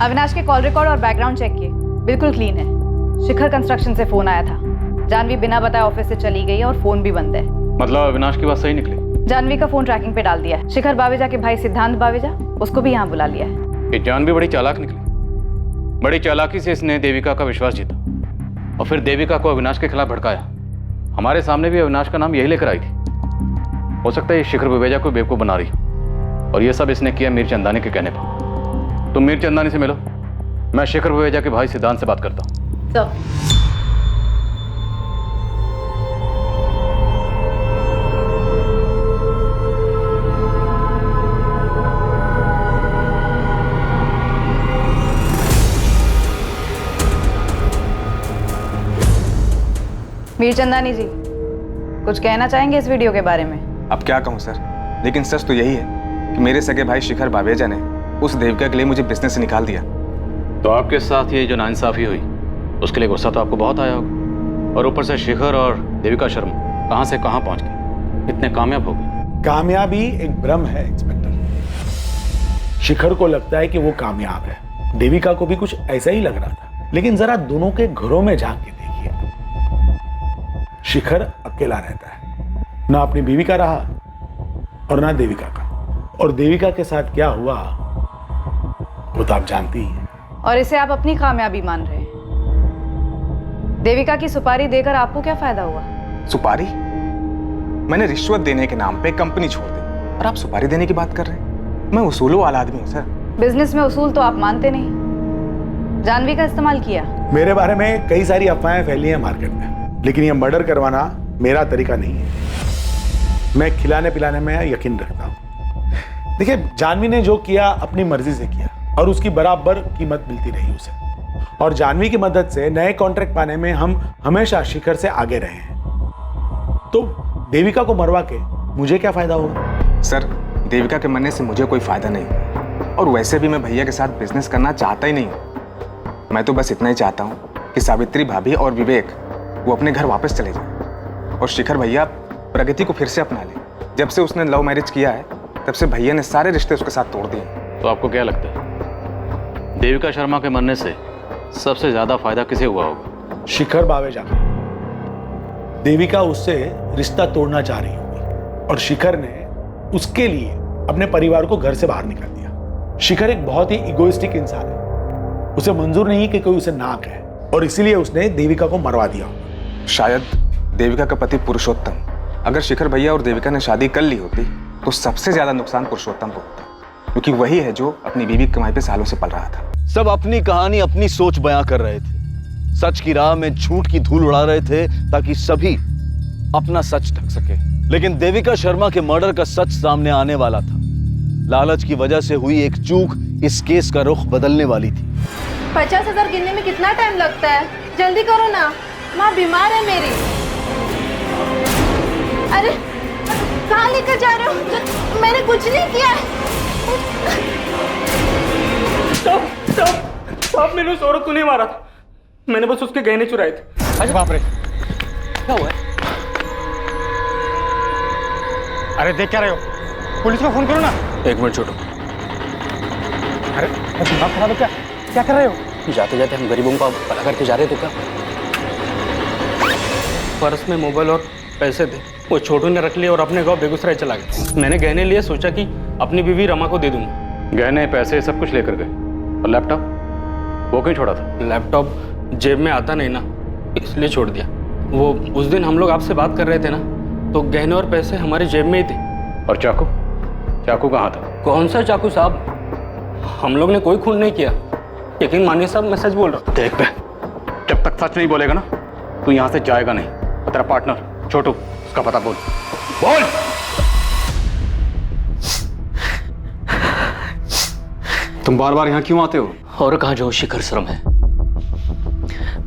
अविनाश के कॉल रिकॉर्ड और बैकग्राउंड चेक किए, बिल्कुल क्लीन है। शिखर कंस्ट्रक्शन से फोन आया था, जानवी बिना बताए ऑफिस से चली गई और फोन भी बंद है। मतलब अविनाश की बात सही निकली? जानवी का फोन ट्रैकिंग पे डाल दिया है। शिखर बावेजा के भाई सिद्धांत बावेजा, उसको भी यहाँ बुला लिया है। ये जानवी बड़ी चालाक निकली। बड़ी चालाकी से इसने देविका का विश्वास जीता और फिर देविका को अविनाश के खिलाफ भड़काया। हमारे सामने भी अविनाश का नाम यही लेकर आई थी। हो सकता है ये शिखर बावेजा को बेवकूफ बना रही और ये सब इसने किया मीर चंदानी के कहने पर। तुम मीर चंदानी से मिलो, मैं शिखर बावेजा के भाई सिद्धांत से बात करता हूँ। मीर चंदानी जी, कुछ कहना चाहेंगे इस वीडियो के बारे में? अब क्या कहूँ सर, लेकिन सच तो यही है कि मेरे सगे भाई शिखर बावेजा ने उस देविका के लिए मुझे बिजनेस से निकाल दिया। तो आपके साथ ये जो नाइंसाफी हुई उसके लिए गुस्सा तो आपको बहुत आया होगा, और ऊपर से शिखर और देविका शर्मा कहाँ से कहाँ पहुँच गए, इतने कामयाब हो गए। कामयाबी एक भ्रम है इंस्पेक्टर। शिखर को लगता है कि वो कामयाब है, देविका को भी कुछ ऐसा ही लग रहा था, लेकिन जरा दोनों के घरों में झांक के देखिए। शिखर अकेला रहता है, ना अपनी बीवी का रहा और ना देविका का, और देविका के साथ क्या हुआ वो तो आप जानती ही हैं। और इसे आप अपनी कामयाबी मान रहे हैं। देविका की सुपारी देकर आपको क्या फायदा हुआ? सुपारी? मैंने रिश्वत देने के नाम पे कंपनी छोड़ दी और आप सुपारी देने की बात कर रहे हैं? मैं उसूलों वाला आदमी हूँ सर। बिजनेस में उसूल तो आप मानते नहीं। जानवी का इस्तेमाल किया। मेरे बारे में कई सारी अफवाहें फैली हैं मार्केट में, लेकिन ये मर्डर करवाना मेरा तरीका नहीं है। मैं खिलाने पिलाने में यकीन रखता हूँ। देखिए, जानवी ने जो किया अपनी मर्जी से किया और उसकी बराबर कीमत मिलती रही उसे, और जानवी की मदद से नए कॉन्ट्रैक्ट पाने में हम हमेशा शिखर से आगे रहे हैं। तो देविका को मरवा के मुझे क्या फायदा होगा? सर, देविका के मरने से मुझे कोई फायदा नहीं, और वैसे भी मैं भैया के साथ बिजनेस करना चाहता ही नहीं हूँ। मैं तो बस इतना ही चाहता हूँ कि सावित्री भाभी और विवेक वो अपने घर वापस चले जाएं, और शिखर भैया प्रगति को फिर से अपना ले। जब से उसने लव मैरिज किया है तब से भैया ने सारे रिश्ते उसके साथ तोड़ दिए। तो आपको क्या लगता है देविका शर्मा के मरने से सबसे ज्यादा फायदा किसे हुआ होगा? शिखर बावेजा। देविका उससे रिश्ता तोड़ना चाह रही होगी और शिखर ने उसके लिए अपने परिवार को घर से बाहर निकाल दिया। शिखर एक बहुत ही इगोइस्टिक इंसान है, उसे मंजूर नहीं कि कोई उसे ना कहे, और इसीलिए उसने देविका को मरवा दिया। शायद देविका का पति पुरुषोत्तम, अगर शिखर भैया और देविका ने शादी कर ली होती तो सबसे ज्यादा नुकसान पुरुषोत्तम को होता, क्योंकि वही है जो अपनी बीवी कमाई पे सालों से पल रहा था। सब अपनी कहानी, अपनी सोच बयां कर रहे थे, सच की राह में झूठ की धूल उड़ा रहे थे ताकि सभी अपना सच ढक सके। लेकिन देविका शर्मा के मर्डर का सच सामने आने वाला था। लालच की वजह से हुई एक चूक इस केस का रुख बदलने वाली थी। 50,000 गिनने में कितना टाइम लगता है? जल्दी करो ना, माँ बीमार है मेरी। अरे कहाँ लेकर जा रहे हो? मैंने कुछ नहीं किया है। साहब, मैंने उस औरत को नहीं मारा था, मैंने बस उसके गहने चुराए थे। अरे बाप रे, क्या हुआ है? अरे देख क्या रहे हो? पुलिस को फोन करो ना। एक मिनट छोटू। अरे दिमाग खराब है क्या? क्या कर रहे हो? जाते जाते हम गरीबों का भला करके जा रहे तो क्या? पर्स में मोबाइल और पैसे थे, वो छोटू ने रख लिए और अपने गांव बेगूसराय चला गया। मैंने गहने लिए, सोचा कि अपनी बीवी रमा को दे दूंगा। गहने, पैसे सब कुछ लेकर गए, और लैपटॉप वो क्यों छोड़ा था? लैपटॉप जेब में आता नहीं ना, इसलिए छोड़ दिया। वो उस दिन हम लोग आपसे बात कर रहे थे ना, तो गहने और पैसे हमारे जेब में ही थे। और चाकू? चाकू कहाँ था? कौन सा चाकू साहब? हम लोग ने कोई खून नहीं किया, यकीन मानिए साहब, मैं सच बोल रहा हूँ। देख बे, जब तक सच नहीं बोलेगा ना तू यहाँ से जाएगा नहीं। और तेरा पार्टनर छोटू, उसका पता बोल। बोल। तुम बार बार यहाँ क्यों आते हो? और कहाँ जो शिखर शर्म है।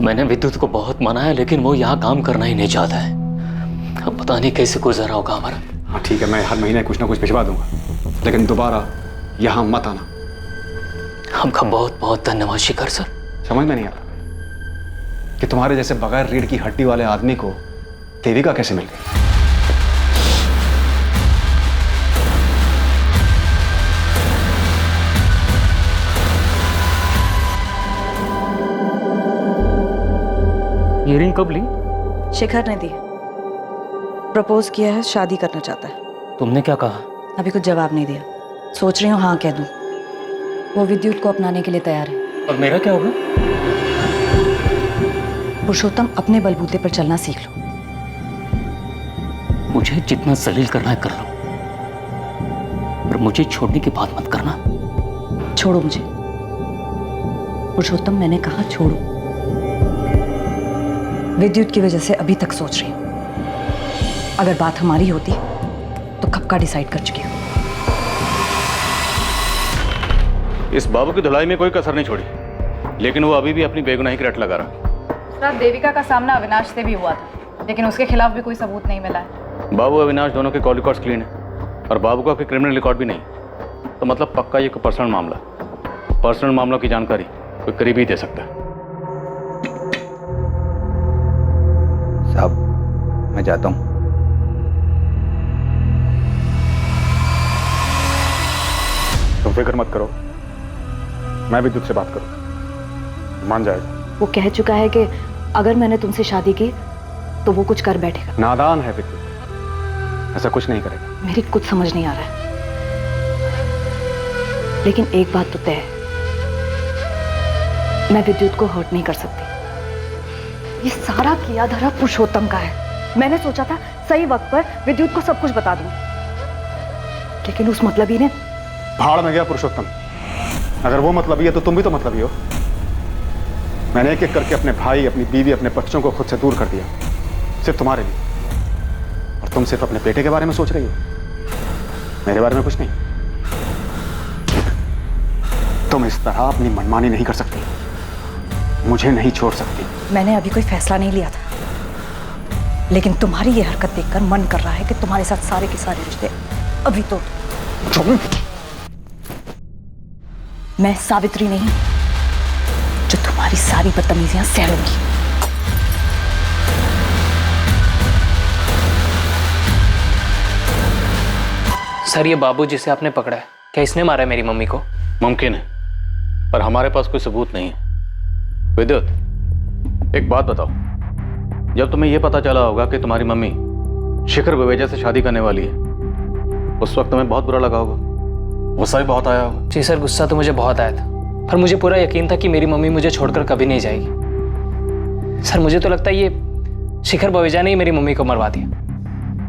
मैंने विद्युत को बहुत मनाया, लेकिन वो यहाँ काम करना ही नहीं चाहता है। अब पता नहीं कैसे गुजरा होगा हमारा। हाँ ठीक है, मैं हर महीने कुछ ना कुछ भिजवा दूंगा, लेकिन दोबारा यहाँ मत आना। हमका बहुत बहुत धन्यवाद शिखर सर। समझ में नहीं आता कि तुम्हारे जैसे बगैर रीढ़ की हड्डी वाले आदमी को देविका कैसे मिल गई। ये रिंग कब ली? शिखर ने दी, प्रपोज किया है, शादी करना चाहता है। तुमने क्या कहा? अभी कुछ जवाब नहीं दिया, सोच रही हूँ हाँ कह दूँ। वो विद्युत को अपनाने के लिए तैयार है। और मेरा क्या होगा? पुरुषोत्तम, अपने बलबूते पर चलना सीख लो। मुझे जितना जलील करना है कर लो, पर मुझे छोड़ने की बात मत करना। छोड़ो मुझे पुरुषोत्तम, मैंने कहा छोड़ो। विद्युत की वजह से अभी तक सोच रही हूँ, अगर बात हमारी होती तो कब का डिसाइड कर चुकी हूँ। इस बाबू की धुलाई में कोई कसर नहीं छोड़ी, लेकिन वो अभी भी अपनी बेगुनाही की रट लगा रहा। सर, देविका का सामना अविनाश से भी हुआ था, लेकिन उसके खिलाफ भी कोई सबूत नहीं मिला है। बाबू अविनाश दोनों के कॉल रिकॉर्ड्स क्लीन है, और बाबू का कोई क्रिमिनल रिकॉर्ड भी नहीं, तो मतलब पक्का ये कोई पर्सनल मामला। पर्सनल मामलों की जानकारी कोई करीबी दे सकता है। साहब मैं जाता हूँ। तुम फिक्र मत करो, मैं विद्युत से बात करूँ, मान जाएगा। वो कह चुका है कि अगर मैंने तुमसे शादी की तो वो कुछ कर बैठेगा। नादान है विद्युत, ऐसा कुछ नहीं करेगा। मेरी कुछ समझ नहीं आ रहा है, लेकिन एक बात तो तय है, मैं विद्युत को हर्ट नहीं कर सकती। ये सारा किया धरा पुरुषोत्तम का है। मैंने सोचा था सही वक्त पर विद्युत को सब कुछ बता दूं, लेकिन उस मतलबी ने भाड़ में गया पुरुषोत्तम। अगर वो मतलबी है तो तुम भी तो मतलबी हो। मैंने एक एक करके अपने भाई, अपनी बीवी, अपने बच्चों को खुद से दूर कर दिया, सिर्फ तुम्हारे लिए। और तुम सिर्फ अपने बेटे के बारे में सोच रही हो, मेरे बारे में कुछ नहीं। तुम इस तरह अपनी मनमानी नहीं कर सकती, मुझे नहीं छोड़ सकती। मैंने अभी कोई फैसला नहीं लिया था। लेकिन तुम्हारी ये हरकत देखकर मन कर रहा है कि तुम्हारे साथ सारे के सारे रिश्ते अभी तो मैं सावित्री नहीं जो तुम्हारी सारी बदतमीजियां सहूंगी। सर ये बाबू जिसे आपने पकड़ा है, क्या इसने मारा है मेरी मम्मी को? मुमकिन है, पर हमारे पास कोई सबूत नहीं है। विद्युत, एक बात बताओ, जब तुम्हें यह पता चला होगा कि तुम्हारी मम्मी शिखर बवेजा से शादी करने वाली है, उस वक्त तुम्हें बहुत बुरा लगा होगा, गुस्सा भी बहुत आया होगा। जी सर, गुस्सा तो मुझे बहुत आया था, पर मुझे पूरा यकीन था कि मेरी मम्मी मुझे छोड़कर कभी नहीं जाएगी। सर मुझे तो लगता है ये शिखर बवेजा ने ही मेरी मम्मी को मरवा दिया,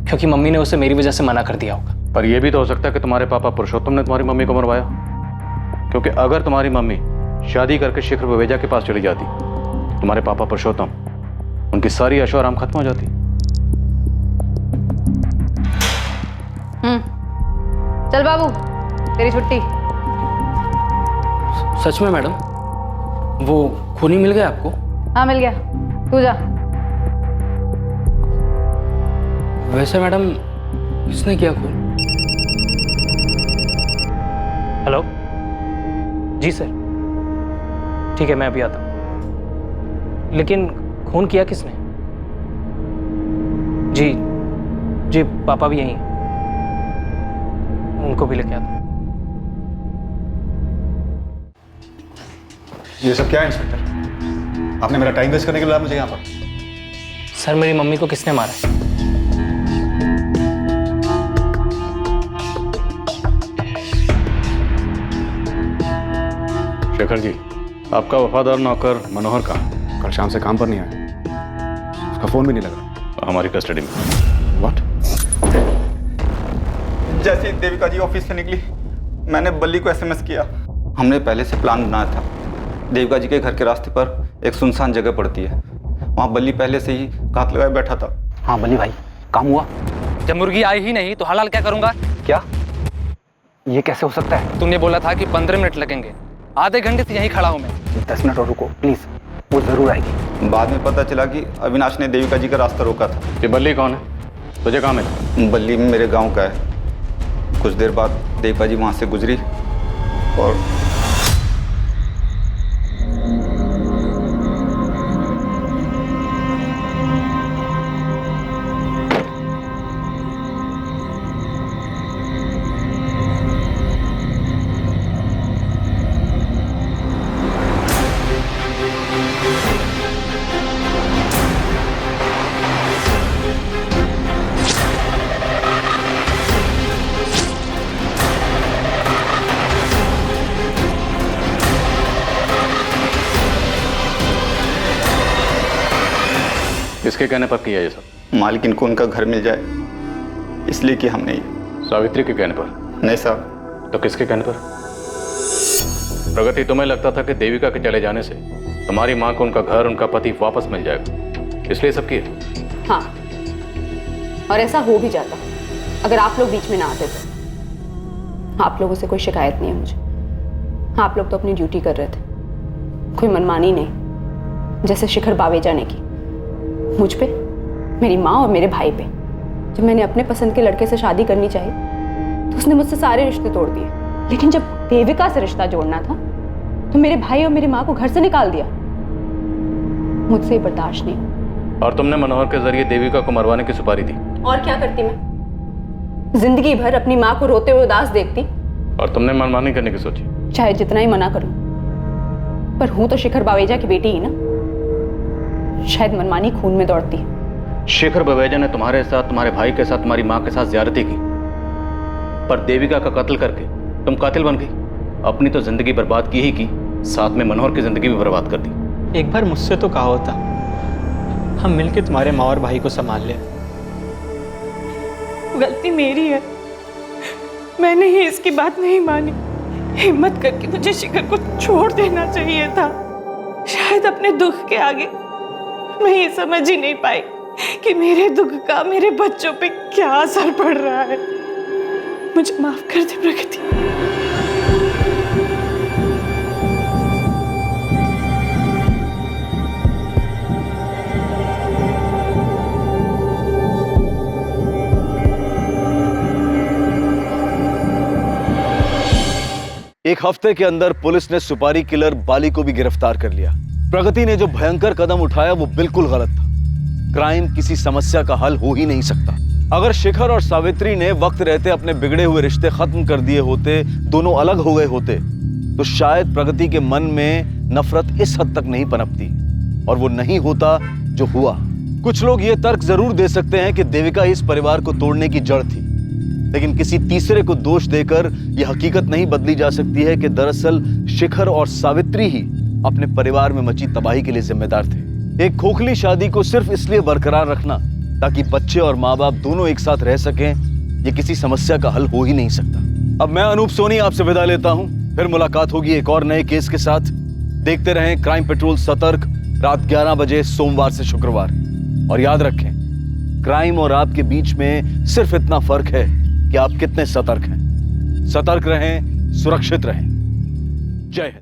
क्योंकि मम्मी ने उसे मेरी वजह से मना कर दिया होगा। पर यह भी तो हो सकता है कि तुम्हारे पापा पुरुषोत्तम ने तुम्हारी मम्मी को मरवाया, क्योंकि अगर तुम्हारी मम्मी शादी करके शिखर बवेजा के पास चली जाती, तुम्हारे पापा पुरुषोत्तम, उनकी सारी ऐशो आराम खत्म हो जाती। चल बाबू, तेरी छुट्टी। सच में मैडम, वो खूनी मिल गया आपको? हाँ मिल गया, तू जा। वैसे मैडम किसने किया खून? हेलो जी सर, ठीक है मैं अभी आता हूँ। लेकिन खून किया किसने? जी जी पापा भी यहीं हैं, उनको भी लेके आता हूँ। ये सब क्या है इंस्पेक्टर? आपने मेरा टाइम वेस्ट करने के लिए मुझे यहाँ पर? सर मेरी मम्मी को किसने मारा है? शेखर जी, आपका वफादार नौकर मनोहर कहाँ? कल शाम से काम पर नहीं आया, उसका फोन भी नहीं लगा। हमारी कस्टडी में। व्हाट? जैसे ही देविका जी ऑफिस से निकली, मैंने बल्ली को एसएमएस किया। हमने पहले से प्लान बनाया था। देविका जी के घर के रास्ते पर एक सुनसान जगह पड़ती है, वहाँ बल्ली पहले से ही घात लगाए बैठा था। हाँ बल्ली भाई, काम हुआ? जब मुर्गी आई ही नहीं तो हलाल क्या करूंगा? क्या? ये कैसे हो सकता है? तूने बोला था कि 15 मिनट लगेंगे, आधे घंटे से यहीं खड़ा हूं मैं। 10 मिनट और रुको प्लीज, वो जरूर आएगी। बाद में पता चला कि अविनाश ने देविका जी का रास्ता रोका था। ये बल्ली कौन है? तुझे कहाँ मिला? बल्ली मेरे गांव का है। कुछ देर बाद देविका जी वहां से गुजरी और किसके कहने पर किया ये सब? मालकिन को उनका घर मिल जाए इसलिए कि हमने ये। सावित्री के कहने पर? नहीं साहब। तो किसके कहने पर? प्रगति, तुम्हें लगता था कि देविका के चले जाने से तुम्हारी माँ को उनका घर, उनका पति वापस मिल जाएगा, इसलिए सब किया? हाँ, और ऐसा हो भी जाता अगर आप लोग बीच में ना आते तो। आप लोगों से कोई शिकायत नहीं है मुझे। आप लोग तो अपनी ड्यूटी कर रहे थे, कोई मनमानी नहीं जैसे शिखर बावेजा ने की मुझ पे, मेरी माँ और मेरे भाई पे। जब मैंने अपने पसंद के लड़के से शादी करनी चाहिए तो उसने मुझसे सारे रिश्ते तोड़ दिए, लेकिन जब देविका से रिश्ता जोड़ना था तो मेरे भाई और मेरी माँ को घर से निकाल दिया। मुझसे बर्दाश्त नहीं। और तुमने मनोहर के जरिए देविका को मरवाने की सुपारी दी। और क्या करती मैं? जिंदगी भर अपनी माँ को रोते हुए उदास देखती। और तुमने मनमानी करने की सोची? चाहे जितना ही मना करूं, पर हूं तो शिखर बावेजा की बेटी ही ना, शायद मनमानी खून में दौड़ती है। शिखर बवेजा ने तुम्हारे साथ, तुम्हारे भाई के साथ, तुम्हारी माँ के साथ ज्यादती की, पर देविका का कत्ल करके तुम कातिल बन गई। अपनी तो जिंदगी बर्बाद की ही की, साथ में मनोहर की जिंदगी भी बर्बाद कर दी। एक बार मुझसे तो कहा होता, हम मिलके तुम्हारे माँ और भाई को संभाल ले। गलती मेरी है, मैंने ही इसकी बात नहीं मानी। हिम्मत करके मुझे शिखर को छोड़ देना चाहिए था। शायद अपने दुख के आगे मैं ये समझ ही नहीं पाई कि मेरे दुख का मेरे बच्चों पे क्या असर पड़ रहा है। मुझे माफ कर दे प्रगति। एक हफ्ते के अंदर पुलिस ने सुपारी किलर बाली को भी गिरफ्तार कर लिया। प्रगति ने जो भयंकर कदम उठाया वो बिल्कुल गलत था। क्राइम किसी समस्या का हल हो ही नहीं सकता। अगर शिखर और सावित्री ने वक्त रहते अपने बिगड़े हुए रिश्ते खत्म कर दिए होते, दोनों अलग हो गए होते, तो शायद प्रगति के मन में नफरत इस हद तक नहीं पनपती और वो नहीं होता जो हुआ। कुछ लोग ये तर्क जरूर दे सकते हैं कि देविका इस परिवार को तोड़ने की जड़ थी, लेकिन किसी तीसरे को दोष देकर यह हकीकत नहीं बदली जा सकती है कि दरअसल शिखर और सावित्री ही अपने परिवार में मची तबाही के लिए जिम्मेदार थे। एक खोखली शादी को सिर्फ इसलिए बरकरार रखना ताकि बच्चे और माँ बाप दोनों एक साथ रह सकें, ये किसी समस्या का हल हो ही नहीं सकता। अब मैं अनूप सोनी आपसे विदा लेता हूं, फिर मुलाकात होगी एक और नए केस के साथ। देखते रहें क्राइम पेट्रोल सतर्क, रात 11 बजे सोमवार से शुक्रवार। और याद रखें, क्राइम और आपके बीच में सिर्फ इतना फर्क है कि आप कितने सतर्क हैं। सतर्क रहें, सुरक्षित रहें। जय हिंद।